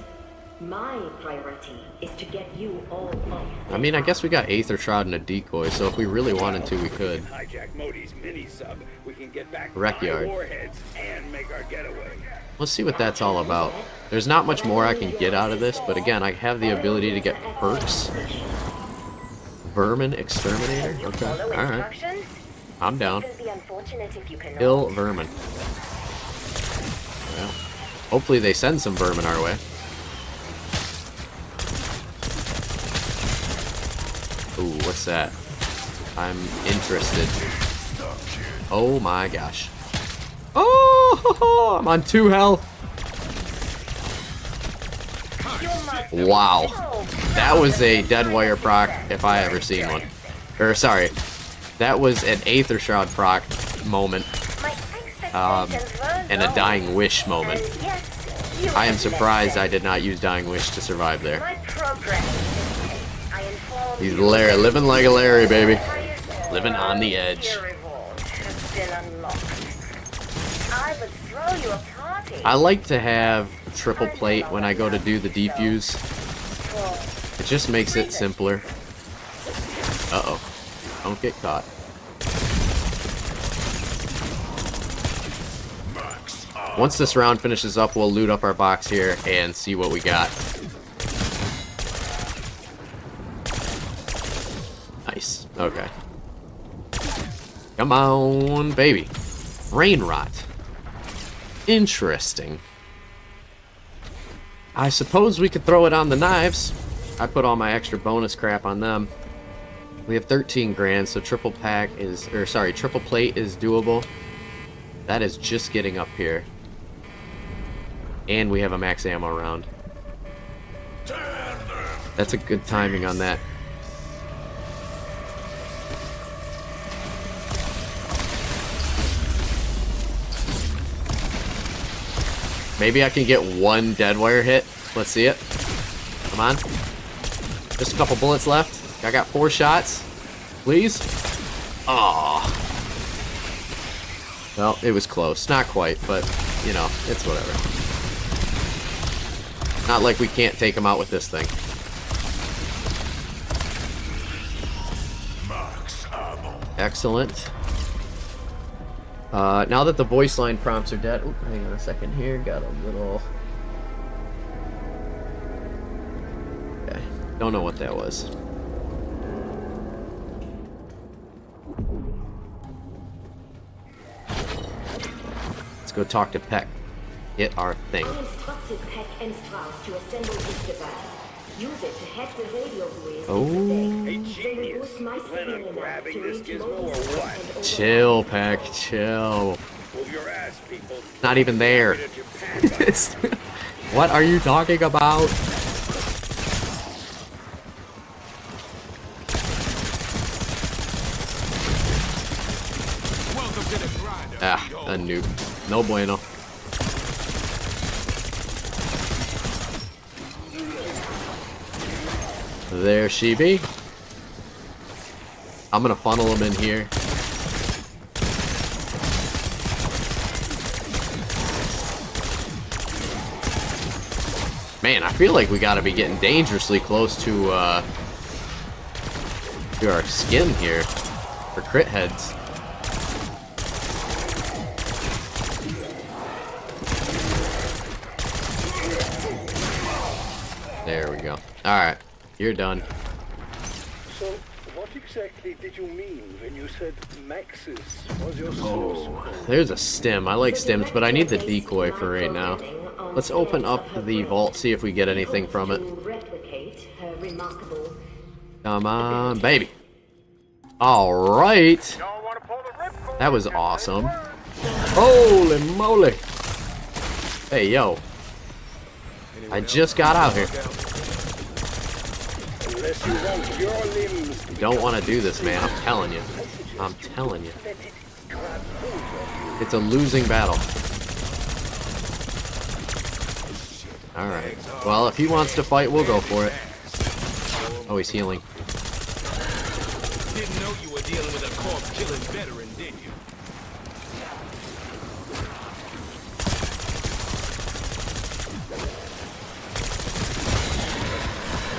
My priority is to get you all up. I mean, I guess we got Aether Shroud and a decoy, so if we really wanted to, we could. Wreckyard. Let's see what that's all about. There's not much more I can get out of this, but again, I have the ability to get perks. Vermin Exterminator? Okay, alright. I'm down. Kill vermin. Well, hopefully they send some vermin our way. Ooh, what's that? I'm interested. Oh my gosh. Oh, I'm on 2 health. Wow. That was a dead wire proc if I ever seen one. Or, sorry. That was an Aether Shroud proc moment. And a Dying Wish moment. I am surprised I did not use Dying Wish to survive there. He's Larry, living like a Larry, baby. Living on the edge. I like to have triple plate when I go to do the defuse. It just makes it simpler. Uh-oh. Don't get caught. Once this round finishes up, we'll loot up our box here and see what we got. Nice. Okay. Come on, baby. Rain rot. Interesting. I suppose we could throw it on the knives. I put all my extra bonus crap on them. We have 13 grand, so triple plate is doable. That is just getting up here. And we have a max ammo round. That's a good timing on that. Maybe I can get one dead wire hit. Let's see it. Come on. Just a couple bullets left. I got 4 shots. Please. Aww. Well, it was close. Not quite, but, you know, it's whatever. Not like we can't take him out with this thing. Excellent. Now that the voice line prompts are dead... Oop, hang on a second here. Got a little... Okay. Don't know what that was. Let's go talk to Peck. Get our thing. I instructed Peck and Strauss to assemble this device. Use it to hack the radio buoys. Hey, genius. You plan on grabbing this gizmo or what? Chill, Peck. Chill. Move your ass, people. Not even there. What are you talking about? Welcome to the grinder. Ah, a noob. No bueno. There she be. I'm gonna funnel him in here. Man, I feel like we gotta be getting dangerously close to our skin here for crit heads. There we go. Alright, you're done. So, what exactly did you mean when you said Maxis was your source? There's a stim. I like stims, but I need the decoy for right now. Let's open up the vault, see if we get anything from it. Come on, baby. Alright. That was awesome. Holy moly. Hey, yo. I just got out here. Unless you want your limbs. You don't want to do this, man. I'm telling you. I'm telling you. It's a losing battle. Alright. Well, if he wants to fight, we'll go for it. Oh, he's healing. Didn't know you were dealing with a corpse-killing veteran, did you?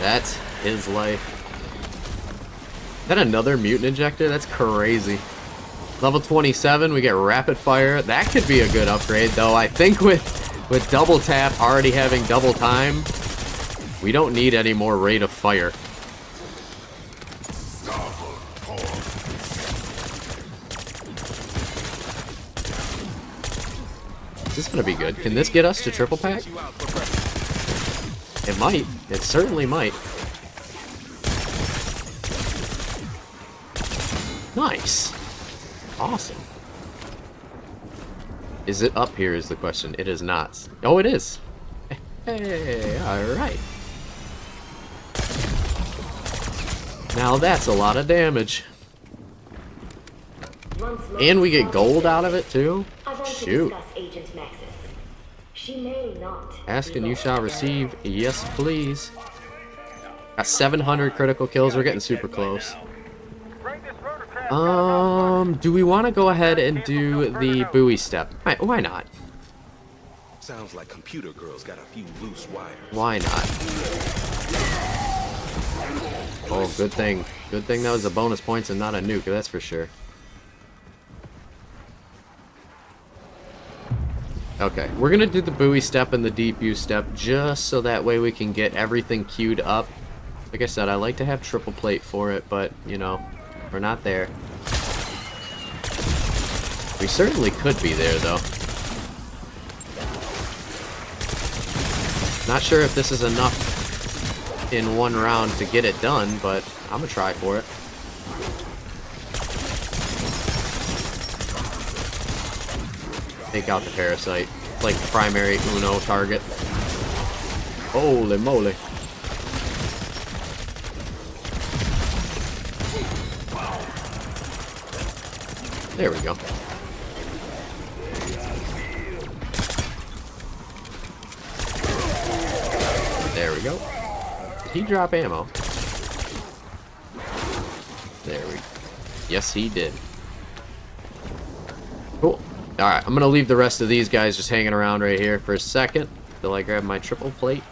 That's his life. Is that another mutant injector? That's crazy. Level 27, we get rapid fire. That could be a good upgrade, though. I think with double tap already having double time, we don't need any more rate of fire. Is this gonna be good? Can this get us to triple pack? It might. It certainly might. Nice. Awesome. Is it up here is the question. It is not. Oh, it is. Hey, alright. Now that's a lot of damage. And we get gold out of it too? Shoot. Ask and you shall receive. Yes, please. Got 700 critical kills. We're getting super close. Do we want to go ahead and do the buoy step? Why not? Sounds like computer girls got a few loose wires. Why not? Oh, good thing. Good thing that was a bonus points and not a nuke, that's for sure. Okay, we're gonna do the buoy step and the deep use step just so that way we can get everything queued up. Like I said, I like to have triple plate for it, but, you know, we're not there. We certainly could be there, though. Not sure if this is enough in one round to get it done, but I'm gonna try for it. Take out the parasite. It's like the primary Uno target. Holy moly. There we go. There we go. Did he drop ammo? There we go. Yes, he did. Cool. Alright, I'm gonna leave the rest of these guys just hanging around right here for a second till I grab my triple plate.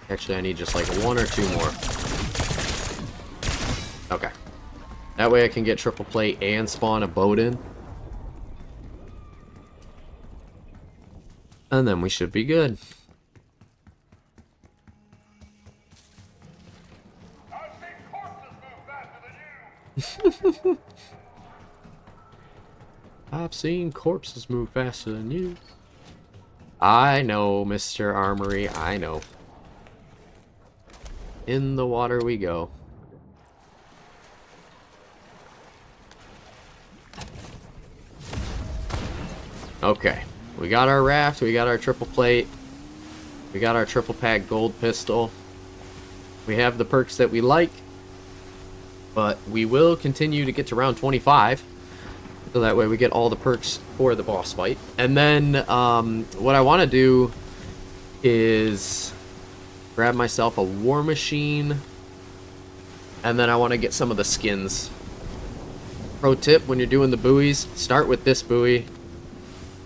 Actually, I need just like 1 or 2 more. Okay. That way I can get triple plate and spawn a boat in. And then we should be good. I've seen corpses move faster than you. I know, Mr. Armory, I know. In the water we go. Okay, we got our raft, we got our triple plate, we got our triple pack gold pistol. We have the perks that we like, but we will continue to get to round 25. So that way we get all the perks for the boss fight. And then what I want to do is grab myself a war machine. And then I want to get some of the skins. Pro tip, when you're doing the buoys, start with this buoy.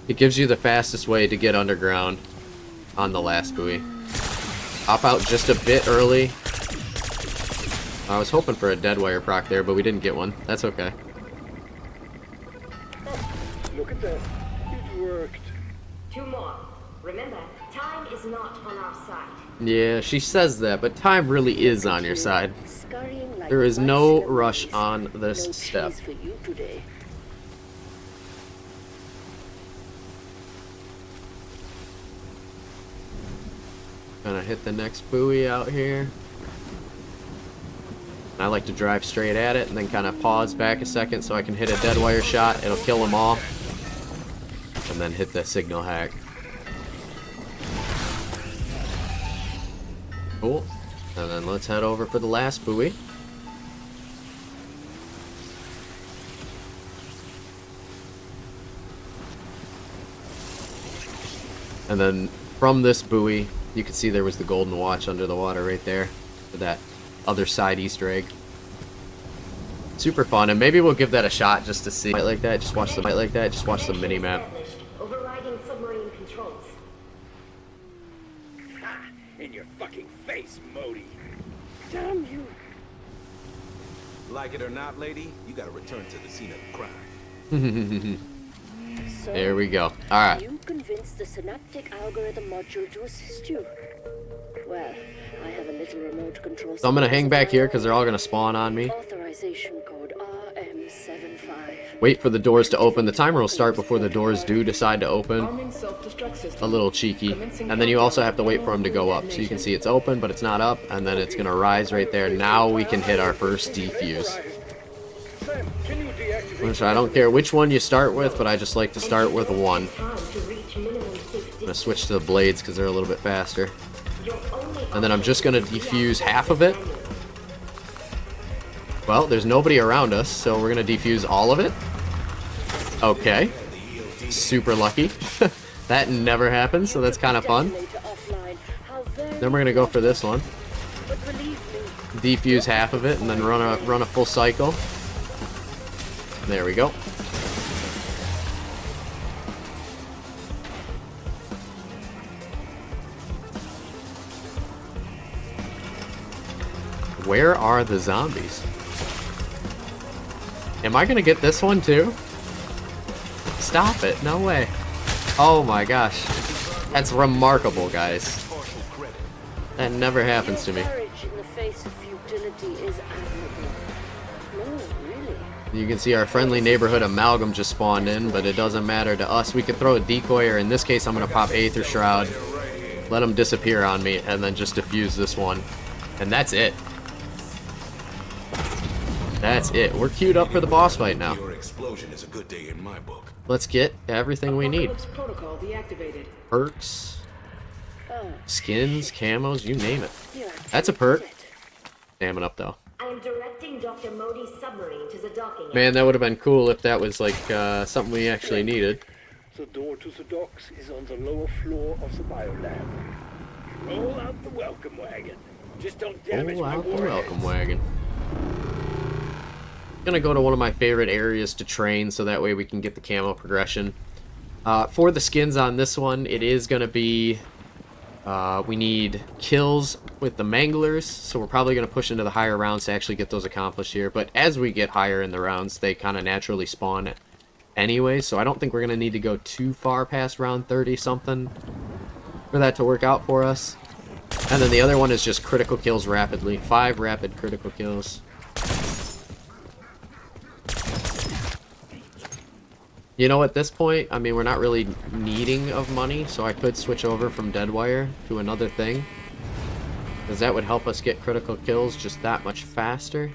It gives you the fastest way to get underground on the last buoy. Hop out just a bit early. I was hoping for a dead wire proc there, but we didn't get one. That's okay. Look at that. It worked. 2 more. Remember, time is not on our side. Yeah, she says that, but time really is on your side. There is no rush on this step. For you today. Gonna hit the next buoy out here. I like to drive straight at it and then kind of pause back a second so I can hit a dead wire shot. It'll kill them all. And then hit the signal hack. Cool. And then let's head over for the last buoy. And then from this buoy, you can see there was the golden watch under the water right there for that other side Easter egg. Super fun, and maybe we'll give that a shot just to see. Like that, just watch the mini map. Overriding submarine controls. Ha! In your fucking face, Modi. Damn you. Like it or not, lady, you gotta return to the scene of the crime. So, There we go. Alright. you convinced the synaptic algorithm module to assist you. Well, I have a little remote control. So I'm gonna hang back here because they're all gonna spawn on me. Authorization code RM75. Wait for the doors to open. The timer will start before the doors do decide to open. Arming self-destruct system. A little cheeky. And then you also have to wait for them to go up. So you can see it's open, but it's not up. And then it's gonna rise right there. Now we can hit our first defuse. Sam, can you deactivate? Which I don't care which one you start with, but I just like to start with one. Time to reach minimum safe I'm gonna switch to the blades because they're a little bit faster. And then I'm just gonna defuse half of it. Well, there's nobody around us, so we're gonna defuse all of it. Okay. Super lucky. That never happens, so that's kind of fun. Then we're gonna go for this one. Defuse half of it and then run a full cycle. There we go. Where are the zombies? Am I gonna get this one too? Stop it, no way. Oh my gosh. That's remarkable, guys. That never happens to me. In the face of futility is admirable. No, really. You can see our friendly neighborhood amalgam just spawned in, but it doesn't matter to us. We could throw a decoy, or in this case I'm gonna pop Aether Shroud, let them disappear on me, and then just defuse this one. And that's it. That's it. We're queued up for the boss fight now. Your explosion is a good day in my book. Let's get everything we need. Apocalypse protocol deactivated. Perks, skins, camos, you name it. You're That's a perk. Damn it up though. I am directing Dr. Modi's submarine to the docking Man, that would have been cool if that was like something we actually needed. The door to the docks is on the lower floor of the biolab. Roll out the welcome wagon. Just don't damage Pull my out the warheads. welcome wagon. Gonna go to one of my favorite areas to train so that way we can get the camo progression. For the skins on this one, it is gonna be we need kills with the manglers, so we're probably gonna push into the higher rounds to actually get those accomplished here. But as we get higher in the rounds, they kind of naturally spawn anyway, so I don't think we're gonna need to go too far past round 30 something for that to work out for us. And then the other one is just critical kills rapidly. 5 rapid critical kills. You know, at this point, I mean, we're not really needing of money, so I could switch over from Deadwire to another thing. Because that would help us get critical kills just that much faster.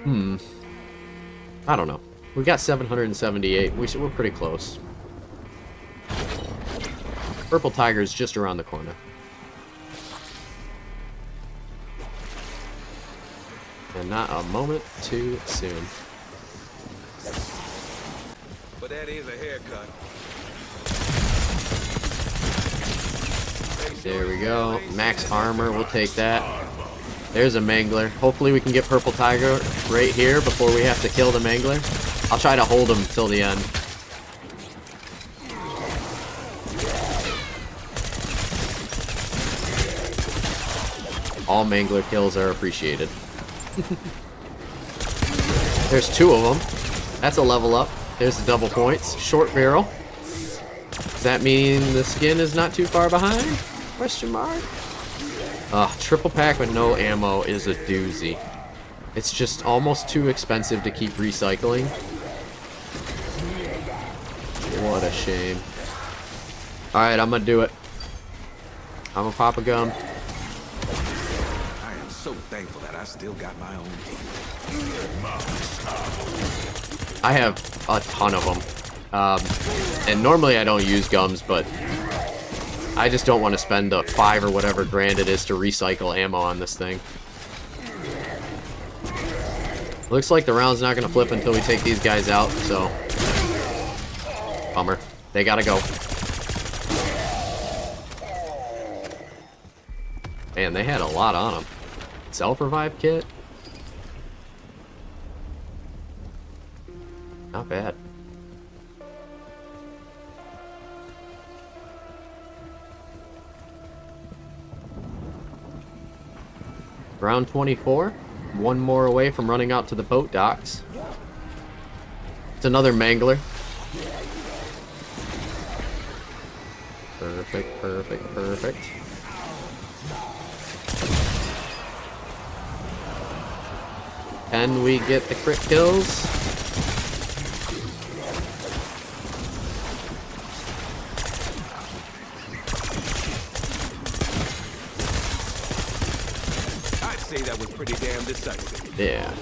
I don't know. We got 778. We're pretty close. Purple Tiger's just around the corner. And not a moment too soon. But that is a haircut. There we go. Max armor, we'll take that. There's a Mangler. Hopefully we can get Purple Tiger right here before we have to kill the Mangler. I'll try to hold him till the end. All Mangler kills are appreciated. There's 2 of them. That's a level up. There's the double points. Short barrel. Does that mean the skin is not too far behind? Question mark. Triple pack with no ammo is a doozy. It's just almost too expensive to keep recycling. What a shame. Alright, I'm gonna do it. I'm gonna pop a gum. I am so thankful that I still got my own teeth. I have a ton of them. And normally I don't use gums, but I just don't want to spend the 5 or whatever grand it is to recycle ammo on this thing. Looks like the round's not going to flip until we take these guys out, so... Bummer. They gotta go. Man, they had a lot on them. Self-revive kit? Not bad. Round 24. One more away from running out to the boat docks. It's another Mangler. Perfect, perfect, perfect. Can we get the crit kills? I'd say that was pretty damn decisive. Yeah.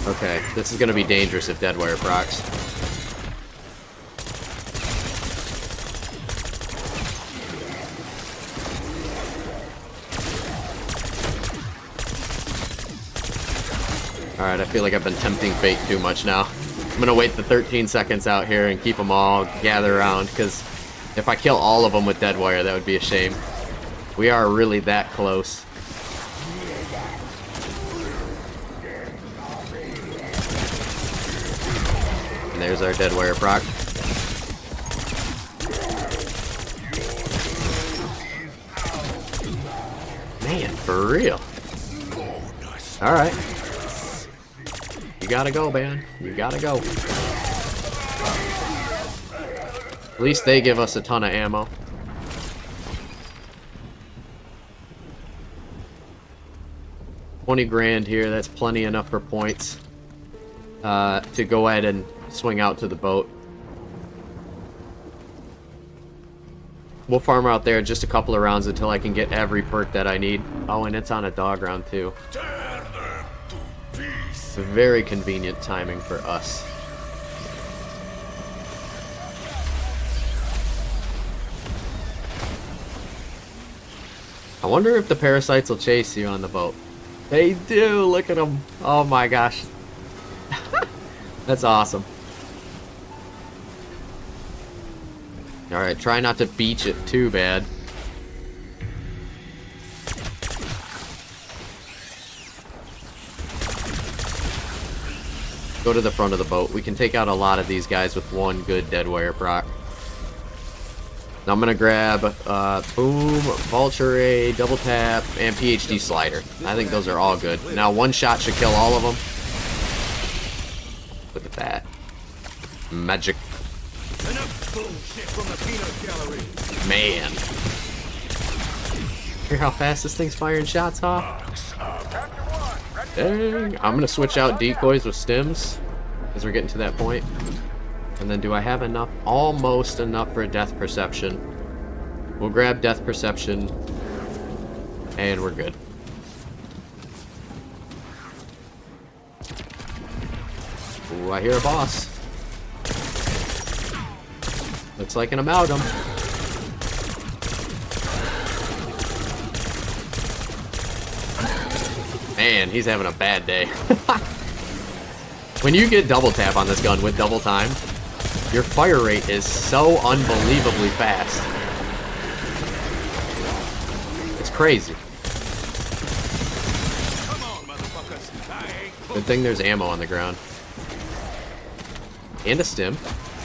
Okay, this is gonna be dangerous if Deadwire procs. Alright, I feel like I've been tempting fate too much now. I'm gonna wait the 13 seconds out here and keep them all gather around, because if I kill all of them with Deadwire, that would be a shame. We are really that close. And there's our Deadwire proc. Man, for real. Alright. You gotta go, man. You gotta go. At least they give us a ton of ammo. $20 grand here, that's plenty enough for points to go ahead and swing out to the boat. We'll farm out there just a couple of rounds until I can get every perk that I need. Oh, and it's on a dog round too. Very convenient timing for us. I wonder if the parasites will chase you on the boat. They do! Look at them! Oh my gosh. That's awesome. Alright, try not to beach it too bad. Go to the front of the boat. We can take out a lot of these guys with one good dead wire proc. Now I'm gonna grab boom, vulture ray, double tap, and PhD slider. I think those are all good. Now one shot should kill all of them. Look at that. Magic. Enough bullshit from the peanut gallery. Man. Hear how fast this thing's firing shots off? Dang. I'm gonna switch out decoys with stims as we're getting to that point. And then do I have enough? Almost enough for a death perception. We'll grab death perception and we're good. Ooh, I hear a boss. Looks like an amalgam. Man, he's having a bad day. When you get double tap on this gun with double time, your fire rate is so unbelievably fast. It's crazy. Come on, motherfuckers. I ain't Good thing there's ammo on the ground. And a stim.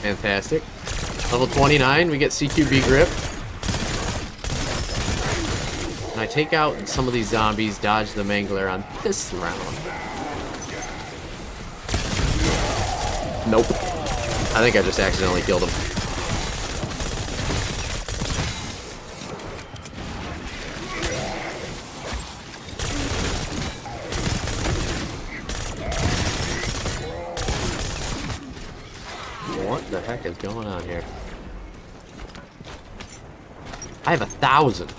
Fantastic. Level 29, we get CQB grip. And I take out some of these zombies, dodge the mangler on this round. Nope. I think I just accidentally killed him. What the heck is going on here? I have 1,000.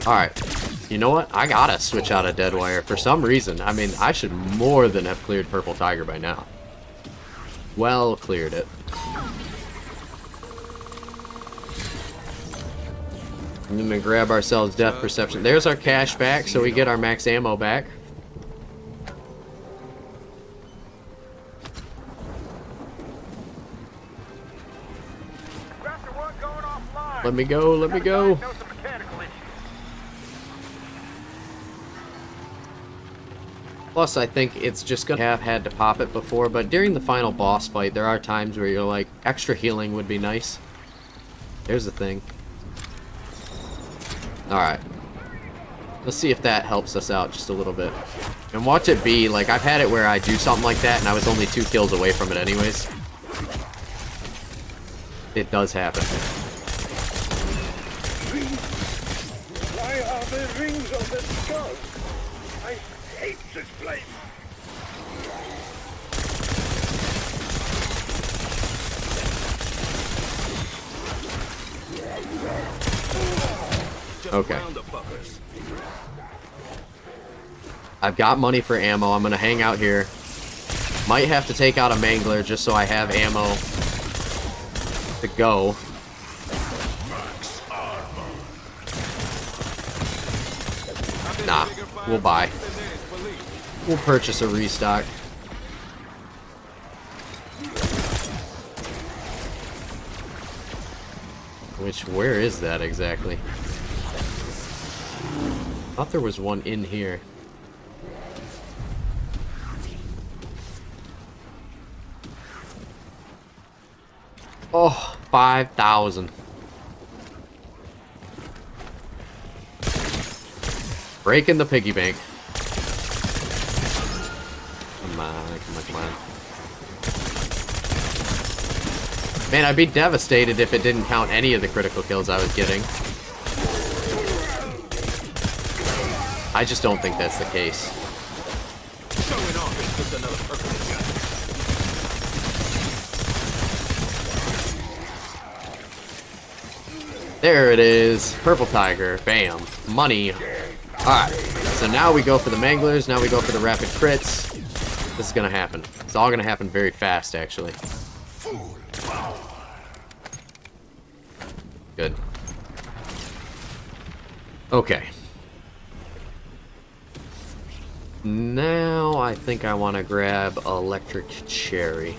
Alright. You know what? I gotta switch out a dead wire for some reason. I mean, I should more than have cleared Purple Tiger by now. Well, cleared it. I'm gonna grab ourselves death perception. There's our cash back, so we get our max ammo back. Let me go, let me go. Plus, I think it's just gonna have had to pop it before, but during the final boss fight, there are times where you're like, extra healing would be nice. There's the thing. Alright. Let's see if that helps us out just a little bit. And watch it be, like, I've had it where I do something like that and I was only 2 kills away from it anyways. It does happen. Why are there rings on the skull? I hate this place. Okay. I've got money for ammo. I'm gonna hang out here. Might have to take out a mangler just so I have ammo to go. Nah, we'll buy. We'll purchase a restock. Where is that exactly? I thought there was one in here. Oh, 5,000. Breaking the piggy bank. Come on, come on, come on. Man, I'd be devastated if it didn't count any of the critical kills I was getting. I just don't think that's the case. There it is. Purple tiger. Bam. Money. Alright. So now we go for the manglers. Now we go for the rapid crits. This is going to happen. It's all going to happen very fast, actually. Good. Okay. Now I think I want to grab electric cherry.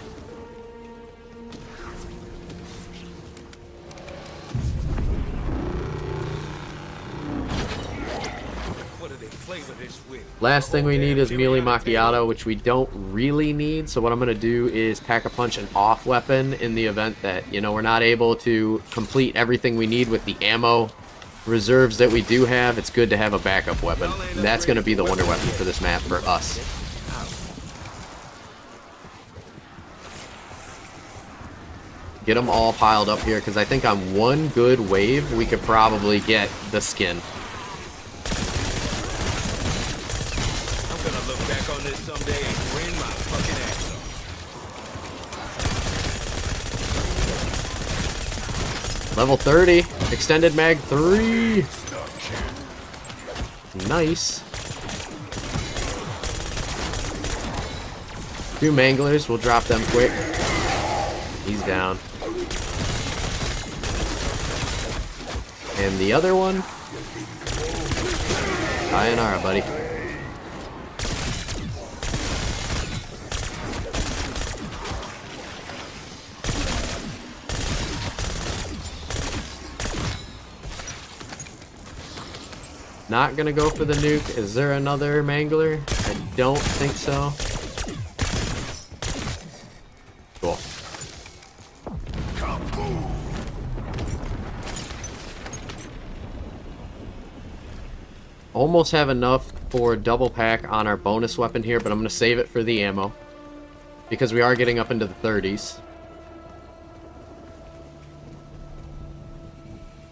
What do they flavor this with? Last thing we need is melee macchiato, which we don't really need. So what I'm going to do is pack a punch an off weapon in the event that, you know, we're not able to complete everything we need with the ammo reserves that we do have. It's good to have a backup weapon. And that's going to be the wonder weapon for this map for us. Get them all piled up here, because I think on one good wave, we could probably get the skin. I'm gonna look back on this someday and grin my fucking ass off. Level 30. Extended mag 3. Nice. 2 manglers. We'll drop them quick. He's down. And the other one. Sayonara, buddy. Not gonna go for the nuke. Is there another mangler? I don't think so. Cool. Almost have enough for double pack on our bonus weapon here, but I'm gonna save it for the ammo because we are getting up into the 30s.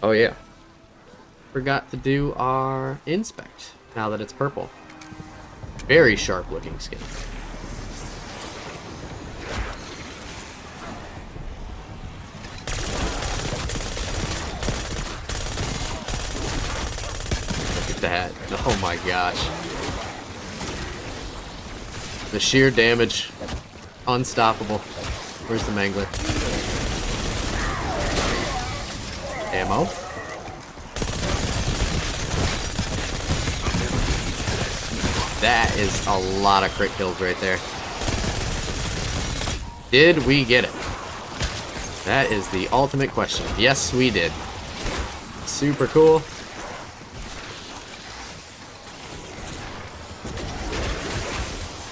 Oh yeah. Forgot to do our inspect now that it's purple. Very sharp looking skin. Look at that. Oh my gosh. The sheer damage. Unstoppable. Where's the mangler? Ammo. That is a lot of crit kills right there. Did we get it? That is the ultimate question. Yes, we did. Super cool.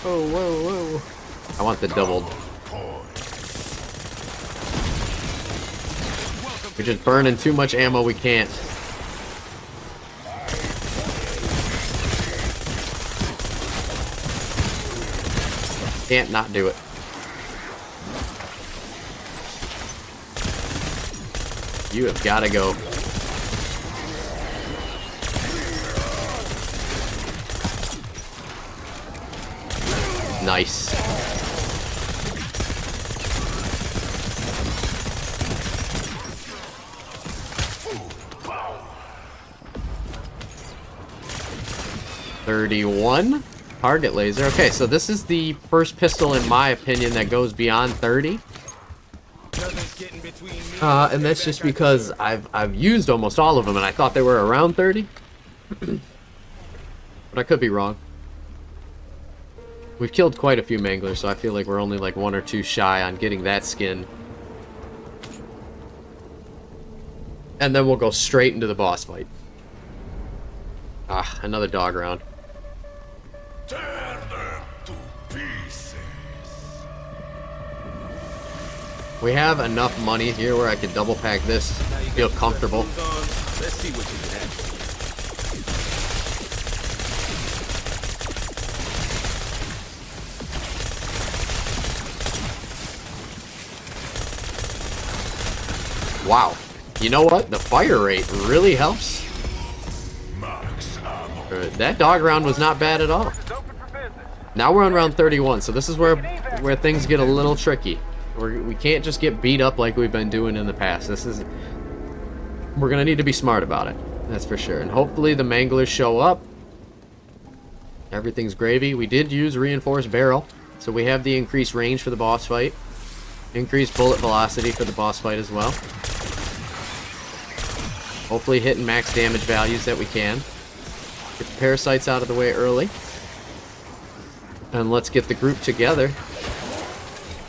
Whoa, whoa, whoa. I want the doubled. We're just burning too much ammo, we can't. Can't not do it. You have got to go. Nice. $31. Target laser. Okay, so this is the first pistol, in my opinion, that goes beyond 30. And that's just because I've used almost all of them, and I thought they were around 30. But I could be wrong. We've killed quite a few manglers, so I feel like we're only like 1 or 2 shy on getting that skin. And then we'll go straight into the boss fight. Ah, another dog round. Tear them to pieces. We have enough money here where I could double pack this, feel comfortable. Let's see what you can have. Wow. You know what? The fire rate really helps. That dog round was not bad at all. Now we're on round 31, so this is where things get a little tricky. We can't just get beat up like we've been doing in the past. This is we're gonna need to be smart about it. That's for sure. And hopefully the manglers show up. Everything's gravy. We did use reinforced barrel, so we have the increased range for the boss fight. Increased bullet velocity for the boss fight as well. Hopefully hitting max damage values that we can. Get the parasites out of the way early. And let's get the group together.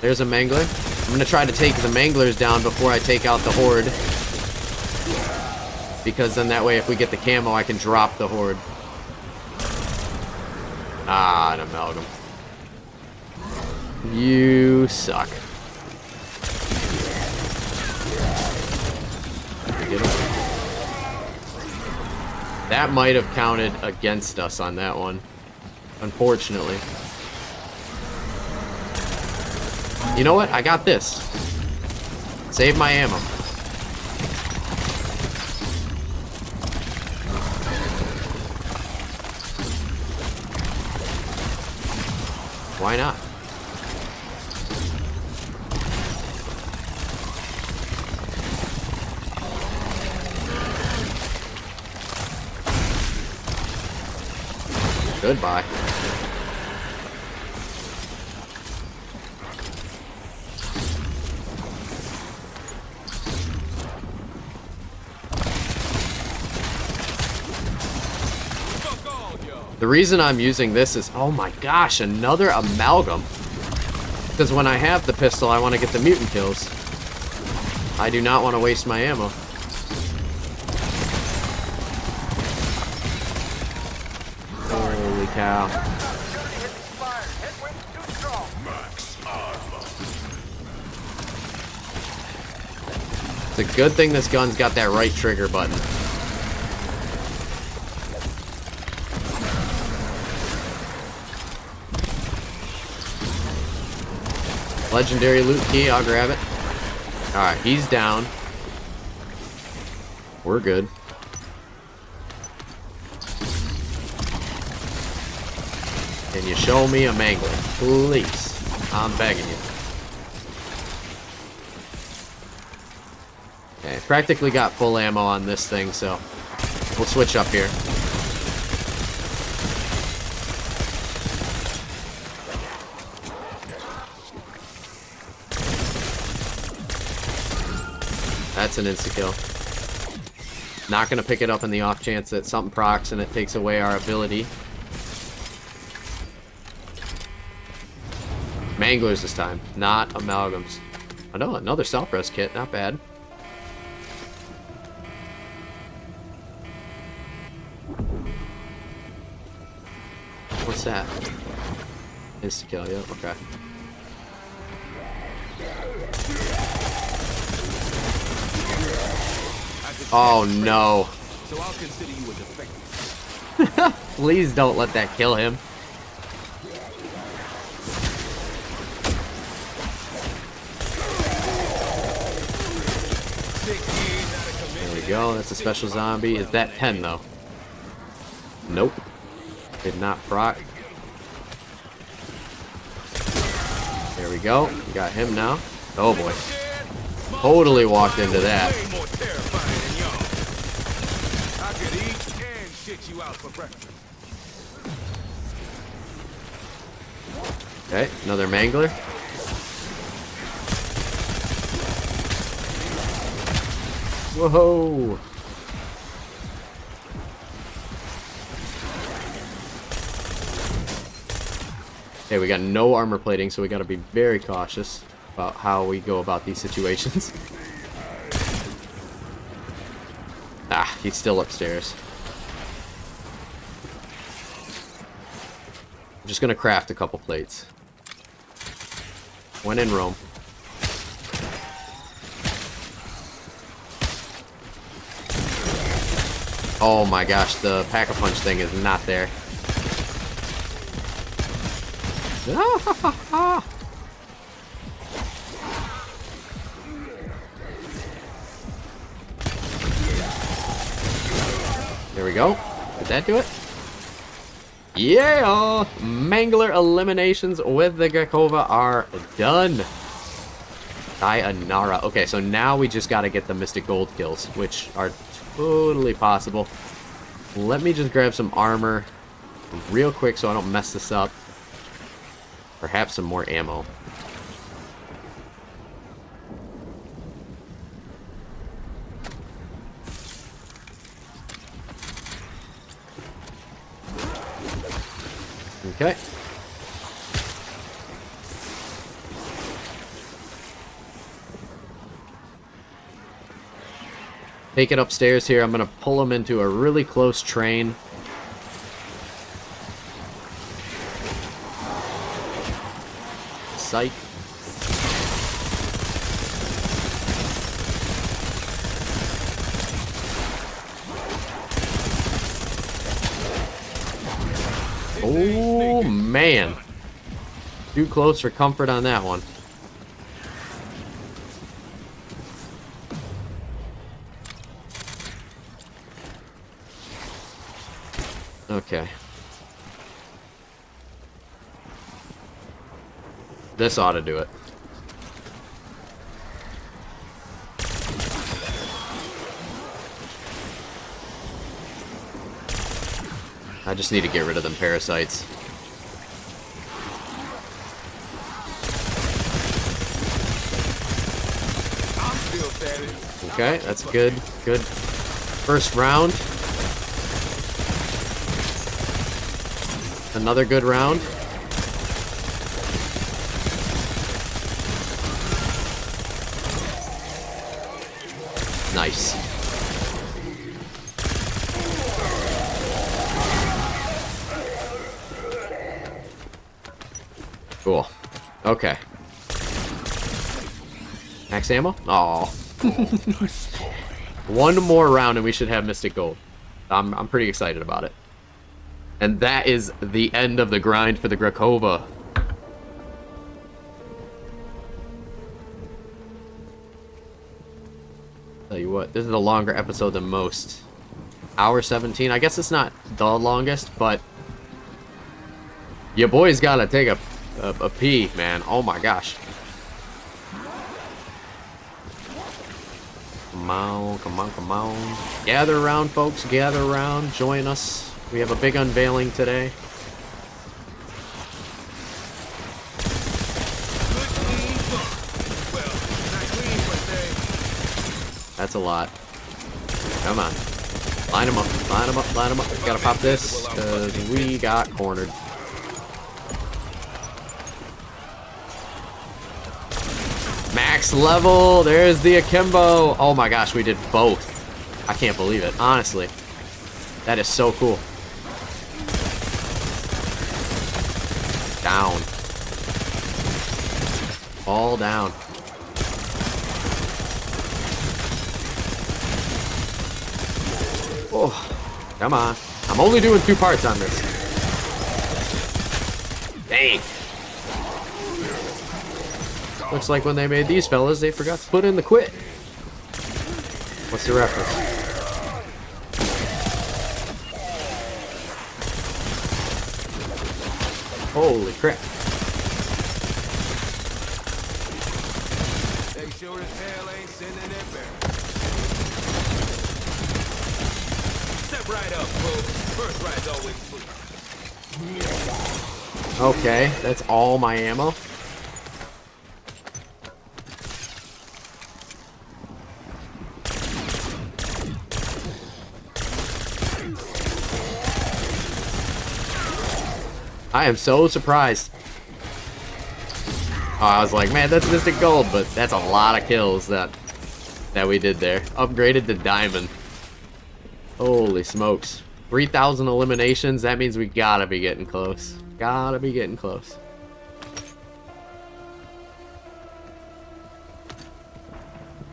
There's a mangler. I'm going to try to take the manglers down before I take out the horde. Because then that way if we get the camo, I can drop the horde. Ah, an amalgam. You suck. Get him. That might have counted against us on that one, unfortunately. You know what? I got this. Save my ammo. Why not? Goodbye. The reason I'm using this is, oh my gosh, another amalgam. Because when I have the pistol, I want to get the mutant kills. I do not want to waste my ammo. Holy cow. It's a good thing this gun's got that right trigger button. Legendary loot key, I'll grab it. Alright, he's down. We're good. Can you show me a mangler? Please. I'm begging you. Okay, practically got full ammo on this thing, so we'll switch up here. That's an insta-kill. Not going to pick it up in the off chance that something procs and it takes away our ability. Manglers this time, not amalgams. I know, another self-res kit, not bad. What's that? Insta-kill, yeah, okay. Oh no. So I'll consider you a defective. Please don't let that kill him. There we go, that's a special zombie. Is that 10 though? Nope. Did not proc. There we go. We got him now. Oh boy. Totally walked into that. Okay, another mangler. Whoa! Okay, we got no armor plating, so we got to be very cautious about how we go about these situations. Ah, he's still upstairs. I'm just gonna craft a couple plates. When in Rome. Oh my gosh, the pack-a-punch thing is not there. There we go. Did that do it? Yeah! Mangler eliminations with the Grekhova are done. Dianara. Okay, so now we just gotta get the Mystic Gold kills, which are totally possible. Let me just grab some armor real quick so I don't mess this up. Perhaps some more ammo. Okay. Take it upstairs here. I'm going to pull them into a really close train. Psych. Oh, man. Too close for comfort on that one. Okay. This ought to do it. I just need to get rid of them parasites. Okay, that's good. Good. First round. Another good round. Nice. Cool. Okay. Max ammo? Oh. One more round and we should have Mystic Gold. I'm pretty excited about it. And that is the end of the grind for the Grekhova. Tell you what, this is a longer episode than most. Hour 17. I guess it's not the longest, but your boy's gotta take a pee, man. Oh my gosh. Come on, come on, come on. Gather around, folks. Gather around. Join us. We have a big unveiling today. That's a lot. Come on. Line them up. Line them up. Line them up. Gotta pop this because we got cornered. Max level. There's the akimbo. Oh my gosh, we did both. I can't believe it. Honestly. That is so cool. Down. All down. Oh, come on. I'm only doing 2 parts on this. Dang. Looks like when they made these fellas, they forgot to put in the quit. What's the reference? Holy crap. Make sure his tail ain't sending it back. Step right up, folks. First ride's always free. Okay, that's all my ammo. I am so surprised. Oh, I was like, man, that's Mystic Gold, but that's a lot of kills that we did there. Upgraded to Diamond. Holy smokes. 3,000 eliminations, that means we gotta be getting close. Gotta be getting close.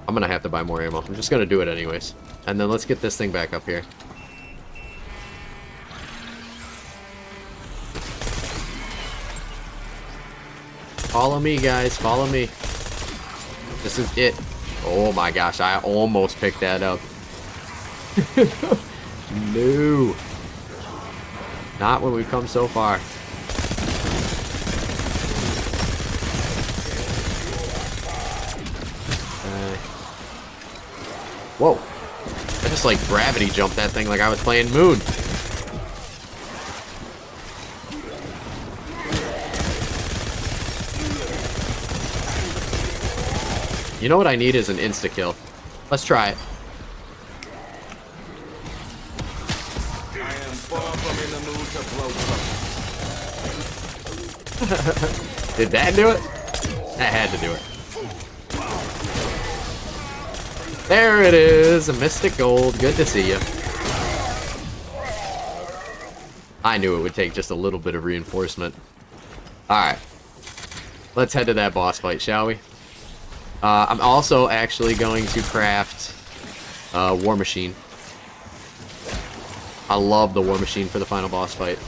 I'm gonna have to buy more ammo. I'm just gonna do it anyways. And then let's get this thing back up here. Follow me, guys. Follow me. This is it. Oh my gosh, I almost picked that up. No. Not when we've come so far. Whoa. I just like gravity jumped that thing like I was playing Moon. You know what I need is an insta-kill. Let's try it. I am far from in the mood to blow smoke. Did that do it? That had to do it. There it is, a Mystic Gold. Good to see you. I knew it would take just a little bit of reinforcement. Alright. Let's head to that boss fight, shall we? I'm also actually going to craft War Machine. I love the War Machine for the final boss fight.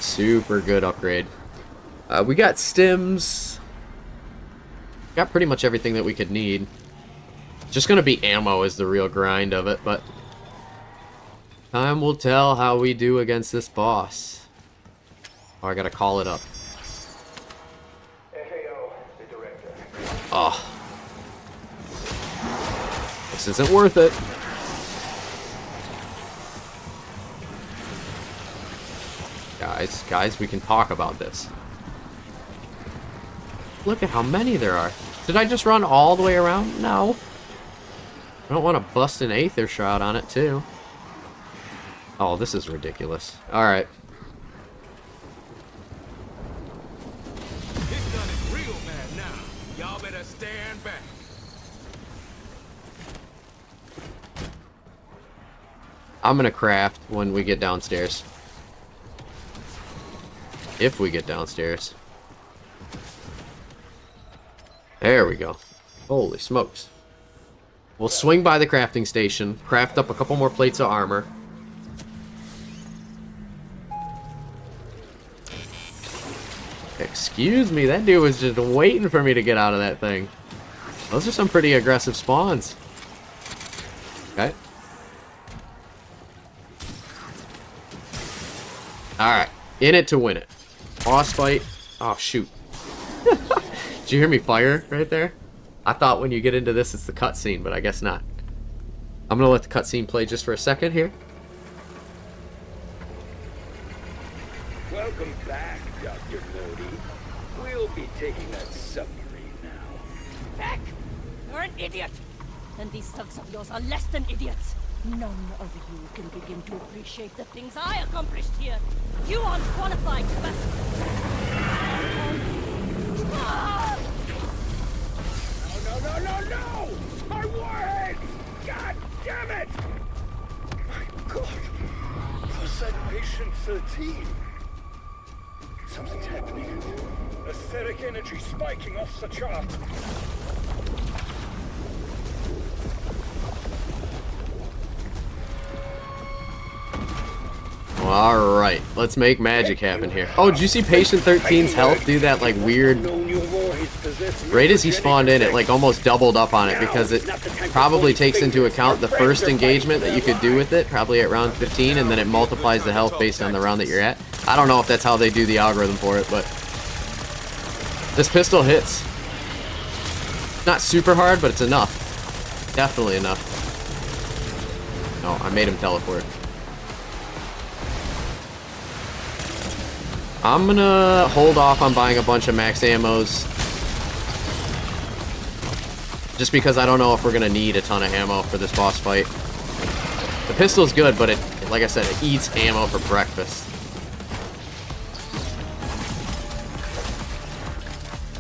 Super good upgrade. We got stims. Got pretty much everything that we could need. Just gonna be ammo is the real grind of it, but time will tell how we do against this boss. Oh, I gotta call it up. Oh. This isn't worth it. Guys, we can talk about this. Look at how many there are. Did I just run all the way around? No. I don't want to bust an Aether Shroud on it, too. Oh, this is ridiculous. Alright. This gun is real mad now. Y'all better stand back. I'm gonna craft when we get downstairs. If we get downstairs. There we go. Holy smokes. We'll swing by the crafting station, craft up a couple more plates of armor. Excuse me, that dude was just waiting for me to get out of that thing. Those are some pretty aggressive spawns. Okay. Alright, in it to win it. Boss fight. Oh, shoot. Did you hear me fire right there? I thought when you get into this it's the cutscene, but I guess not. I'm gonna let the cutscene play just for a second here. Welcome back, Dr. Lodi. We'll be taking that submarine now. Back! You're an idiot! And these thugs of yours are less than idiots. None of you can begin to appreciate the things I accomplished here. You aren't qualified to best. Ah! No! My warhead! God damn it! My God! Percent patient 13. Something's happening. Aesthetic energy spiking off the chart. Alright, let's make magic happen here. Oh, did you see Patient 13's health do that like weird... Right as he spawned in, it like almost doubled up on it because it probably takes into account the first engagement that you could do with it, probably at round 15, and then it multiplies the health based on the round that you're at. I don't know if that's how they do the algorithm for it, but this pistol hits. Not super hard, but it's enough. Definitely enough. Oh, I made him teleport. I'm gonna hold off on buying a bunch of max ammos. Just because I don't know if we're gonna need a ton of ammo for this boss fight. The pistol's good, but it, like I said, it eats ammo for breakfast.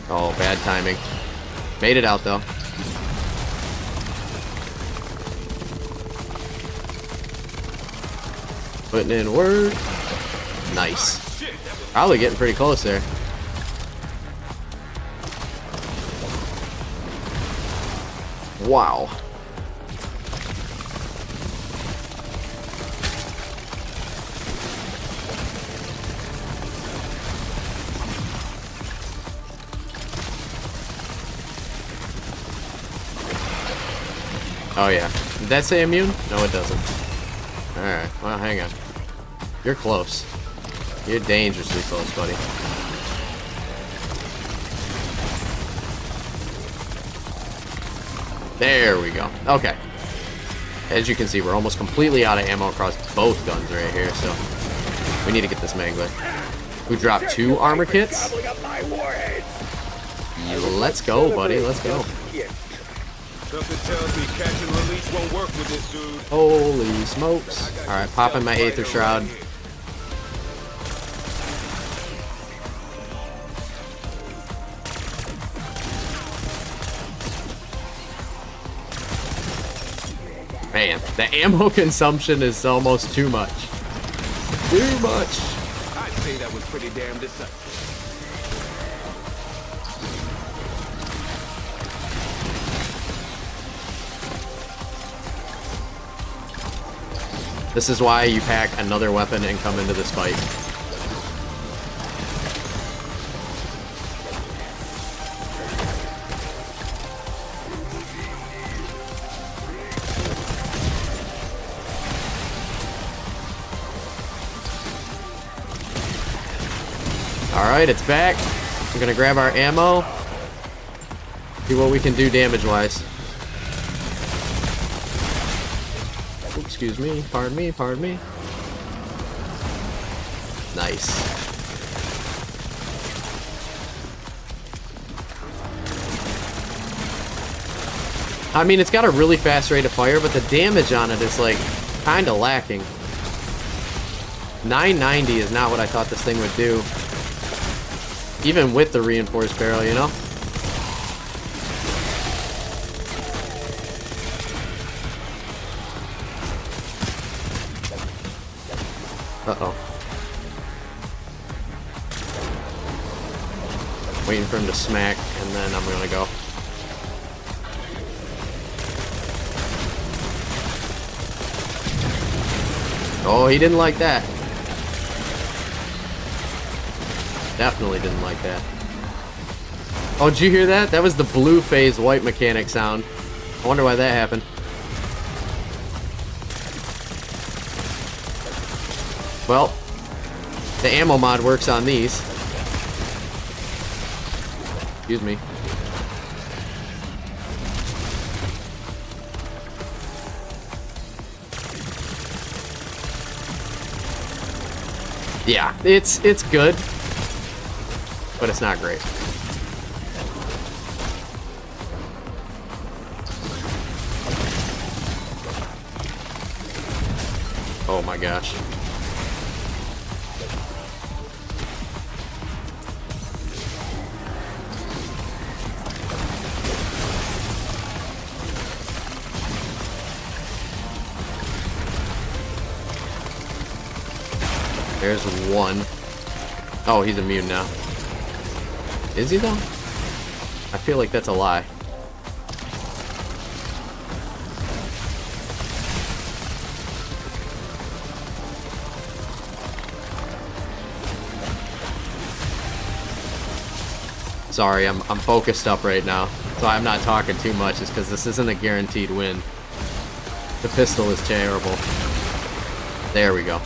Oh, bad timing. Made it out though. Putting in work. Nice. Probably getting pretty close there. Wow. Oh yeah. Did that say immune? No, it doesn't. Alright, well, hang on. You're close. You're dangerously close, buddy. There we go. Okay. As you can see, we're almost completely out of ammo across both guns right here, so we need to get this mangler. We dropped 2 armor kits. Gobbling up my warheads. Let's go, buddy. Let's go. Something tells me catch and release won't work with this dude. Holy smokes. Alright, popping my Aether Shroud. Man, the ammo consumption is almost too much. Too much. I'd say that was pretty damn decisive. This is why you pack another weapon and come into this fight. Alright, it's back. We're gonna grab our ammo. See what we can do damage-wise. Oops, excuse me. Pardon me, pardon me. Nice. I mean, it's got a really fast rate of fire, but the damage on it is, like, kind of lacking. 990 is not what I thought this thing would do. Even with the reinforced barrel, you know? Uh-oh. Waiting for him to smack, and then I'm gonna go. Oh, he didn't like that. Definitely didn't like that. Oh, did you hear that? That was the blue phase white mechanic sound. I wonder why that happened. Well, the ammo mod works on these. Excuse me. Yeah, it's good, but it's not great. Oh my gosh. There's one. Oh, he's immune now. Is he though? I feel like that's a lie. Sorry, I'm focused up right now, so I'm not talking too much. It's because this isn't a guaranteed win. The pistol is terrible. There we go.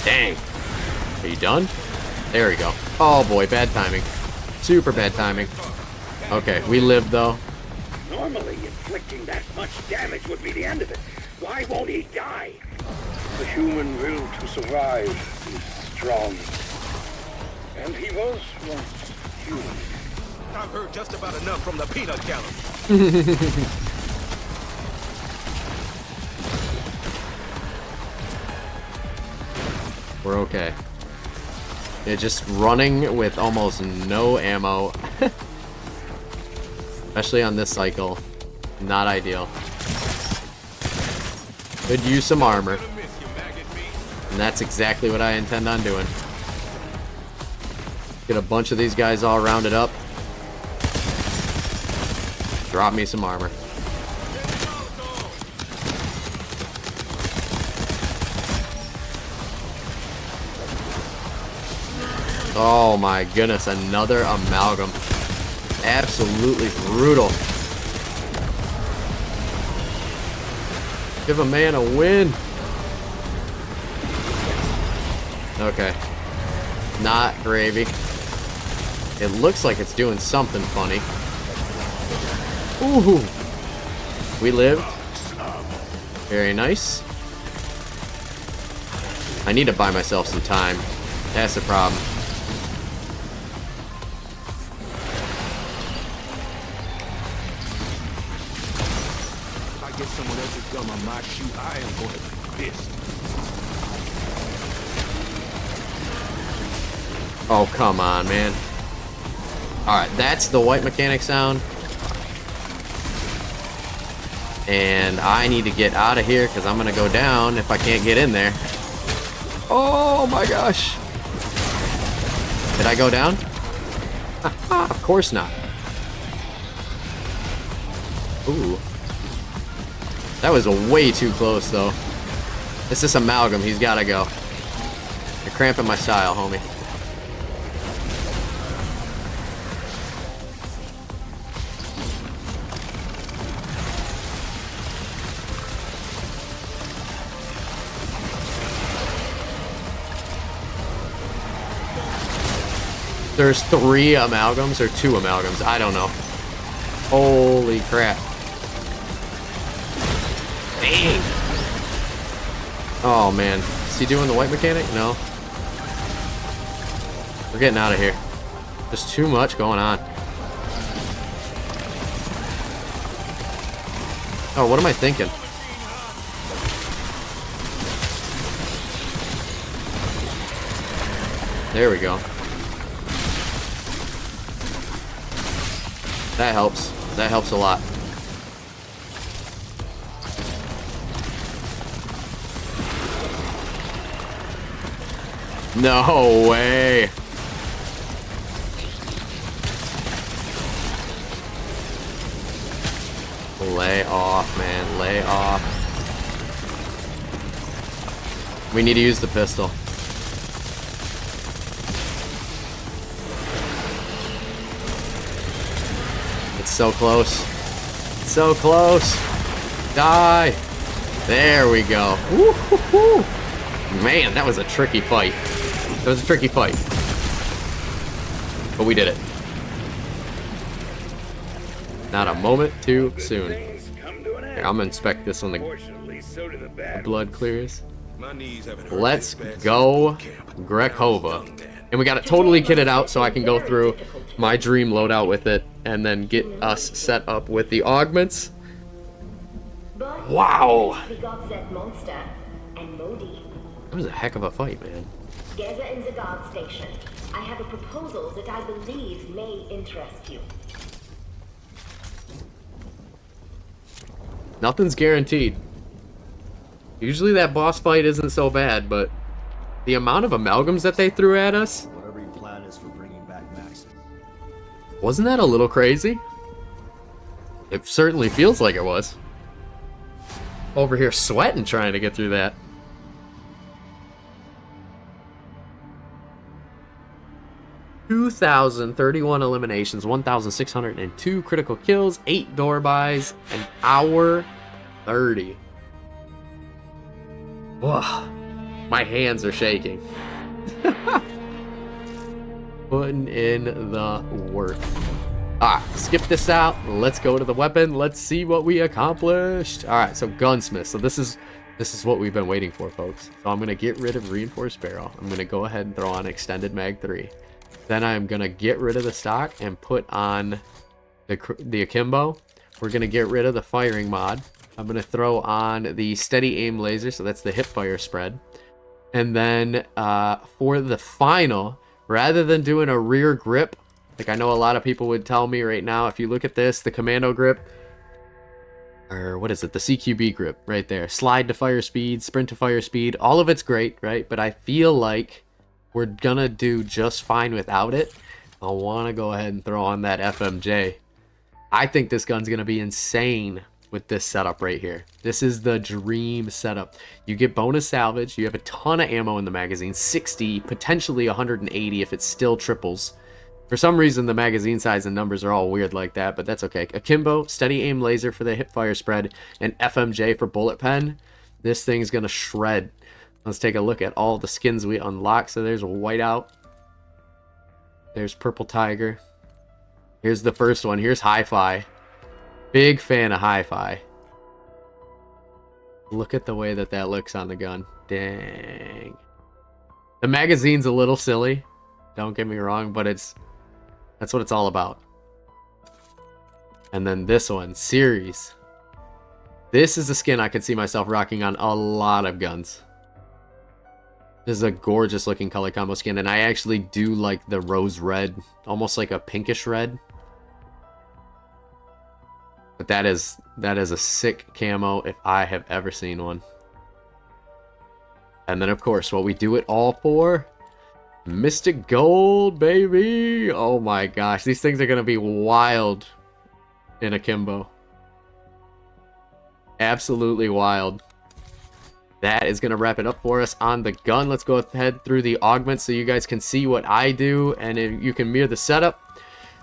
Dang. Are you done? There we go. Oh boy, bad timing. Super bad timing. Okay, we lived though. Normally, inflicting that much damage would be the end of it. Why won't he die? The human will to survive is strong. And he was once human. I've heard just about enough from the peanut gallery. We're okay. It's just running with almost no ammo. Especially on this cycle. Not ideal. Could use some armor. And that's exactly what I intend on doing. Get a bunch of these guys all rounded up. Drop me some armor. Oh my goodness, another amalgam. Absolutely brutal. Give a man a win. Okay. Not gravy. It looks like it's doing something funny. Ooh. We lived. Very nice. I need to buy myself some time. That's the problem. If I get someone else's gum on my shoe, I am going to be pissed. Oh, come on, man. Alright, that's the white mechanic sound. And I need to get out of here because I'm going to go down if I can't get in there. Oh my gosh. Did I go down? Of course not. Ooh. That was way too close, though. It's this amalgam. He's got to go. You're cramping my style, homie. There's 3 amalgams or 2 amalgams. I don't know. Holy crap. Dang. Oh, man. Is he doing the white mechanic? No. We're getting out of here. There's too much going on. Oh, what am I thinking? There we go. That helps. That helps a lot. No way. Lay off, man. Lay off. We need to use the pistol. It's so close. So close. Die. There we go. Woo-hoo-hoo. Man, that was a tricky fight. That was a tricky fight. But we did it. Not a moment too soon. Here, I'm gonna inspect this when the blood clears. Let's go Grekhova. And we got it totally kitted out so I can go through my dream loadout with it and then get us set up with the augments. Wow! That was a heck of a fight, man. Gather in the guard station. I have a proposal that I believe may interest you. Nothing's guaranteed. Usually that boss fight isn't so bad, but the amount of amalgams that they threw at us, Whatever your plan is for bringing back Max. wasn't that a little crazy? It certainly feels like it was. Over here sweating trying to get through that. $2,031 eliminations, 1,602 critical kills, 8 door buys, an hour 30. Whoa, my hands are shaking. Putting in the work. Alright, skip this out. Let's go to the weapon. Let's see what we accomplished. Alright, so gunsmith. So this is what we've been waiting for, folks. So I'm gonna get rid of reinforced barrel. I'm gonna go ahead and throw on extended mag 3. Then I'm gonna get rid of the stock and put on the akimbo. We're gonna get rid of the firing mod. I'm gonna throw on the steady aim laser, so that's the hip fire spread. And then for the final, rather than doing a rear grip, like I know a lot of people would tell me right now, if you look at this, the commando grip, or what is it, the CQB grip right there, slide to fire speed, sprint to fire speed, all of it's great, right? But I feel like we're gonna do just fine without it. I want to go ahead and throw on that FMJ. I think this gun's gonna be insane with this setup right here. This is the dream setup. You get bonus salvage. You have a ton of ammo in the magazine, 60, potentially 180 if it still triples. For some reason, the magazine size and numbers are all weird like that, but that's okay. Akimbo, steady aim laser for the hip fire spread, and FMJ for bullet pen. This thing's gonna shred. Let's take a look at all the skins we unlock. So there's a whiteout. There's purple tiger. Here's the first one. Here's hi-fi. Big fan of hi-fi. Look at the way that that looks on the gun. Dang. The magazine's a little silly. Don't get me wrong, but that's what it's all about. And then this one, series. This is a skin I could see myself rocking on a lot of guns. This is a gorgeous looking color combo skin, and I actually do like the rose red, almost like a pinkish red. But that is a sick camo if I have ever seen one. And then of course, what we do it all for, Mystic Gold, baby. Oh my gosh, these things are gonna be wild in Akimbo. Absolutely wild. That is gonna wrap it up for us on the gun. Let's go ahead through the augments so you guys can see what I do, and if you can mirror the setup.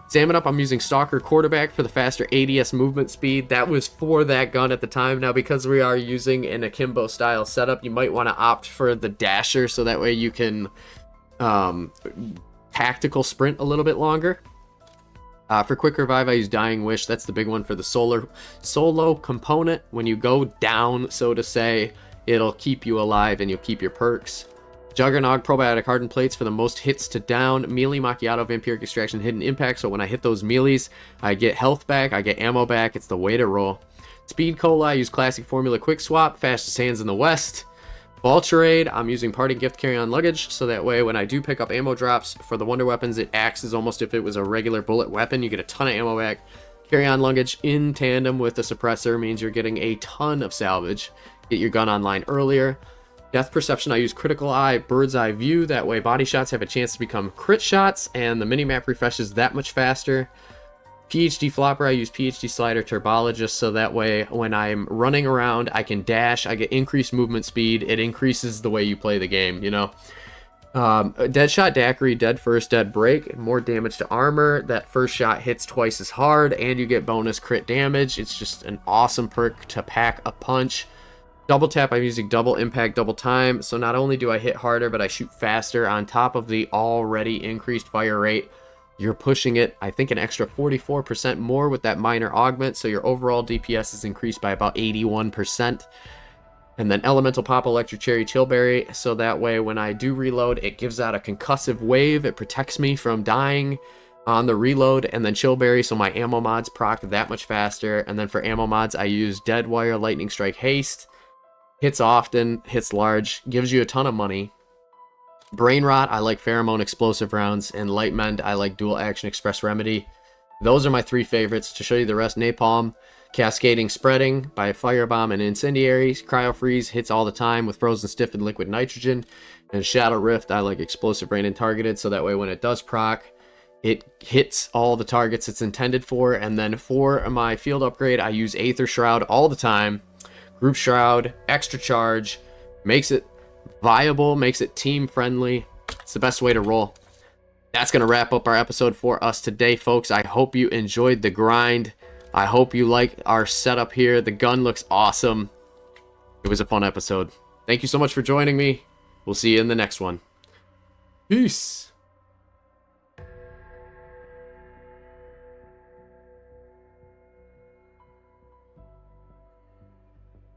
Salmon up, I'm using Stalker Quarterback for the faster ADS movement speed. That was for that gun at the time. Now, because we are using an Akimbo style setup, you might want to opt for the Dasher so that way you can tactical sprint a little bit longer. For quick revive, I use Dying Wish. That's the big one for the solo component. When you go down, so to say, it'll keep you alive and you'll keep your perks. Juggernog Probiotic Hardened Plates for the most hits to down. Melee Macchiato Vampiric Extraction Hidden Impact. So when I hit those melees, I get health back, I get ammo back. It's the way to roll. Speed Cola, I use Classic Formula Quick Swap. Fastest hands in the West. Vulturade, I'm using Party Gift Carry-On Luggage. So that way when I do pick up ammo drops for the Wonder Weapons, it acts as almost if it was a regular bullet weapon. You get a ton of ammo back. Carry-On Luggage in tandem with the Suppressor means you're getting a ton of salvage. Get your gun online earlier. Death Perception, I use Critical Eye, Bird's Eye View. That way body shots have a chance to become crit shots, and the minimap refreshes that much faster. PhD Flopper, I use PhD Slider Turbologist, so that way when I'm running around, I can dash, I get increased movement speed. It increases the way you play the game, you know. Deadshot Daiquiri, Dead First, Dead Break, more damage to armor. That first shot hits twice as hard, and you get bonus crit damage. It's just an awesome perk to pack a punch. Double Tap, I'm using Double Impact, Double Time. So not only do I hit harder, but I shoot faster. On top of the already increased fire rate, you're pushing it, I think, an extra 44% more with that minor augment. So your overall DPS is increased by about 81%. And then Elemental Pop, Electric Cherry, Chillberry. So that way, when I do reload, it gives out a concussive wave. It protects me from dying on the reload. And then Chillberry, so my ammo mods proc that much faster. And then for ammo mods, I use Deadwire, Lightning Strike, Haste. Hits often, hits large, gives you a ton of money. Brain Rot, I like Pheromone Explosive Rounds, and Light Mend, I like Dual Action Express Remedy. Those are my three favorites. To show you the rest, Napalm, Cascading Spreading by Firebomb and Incendiary. Cryo Freeze hits all the time with Frozen Stiff and Liquid Nitrogen. And Shadow Rift, I like Explosive Rain and Targeted, so that way when it does proc, it hits all the targets it's intended for. And then for my field upgrade, I use Aether Shroud all the time. Group Shroud, extra charge, makes it viable, makes it team friendly. It's the best way to roll. That's going to wrap up our episode for us today, folks. I hope you enjoyed the grind. I hope you like our setup here. The gun looks awesome. It was a fun episode. Thank you so much for joining me. We'll see you in the next one. Peace.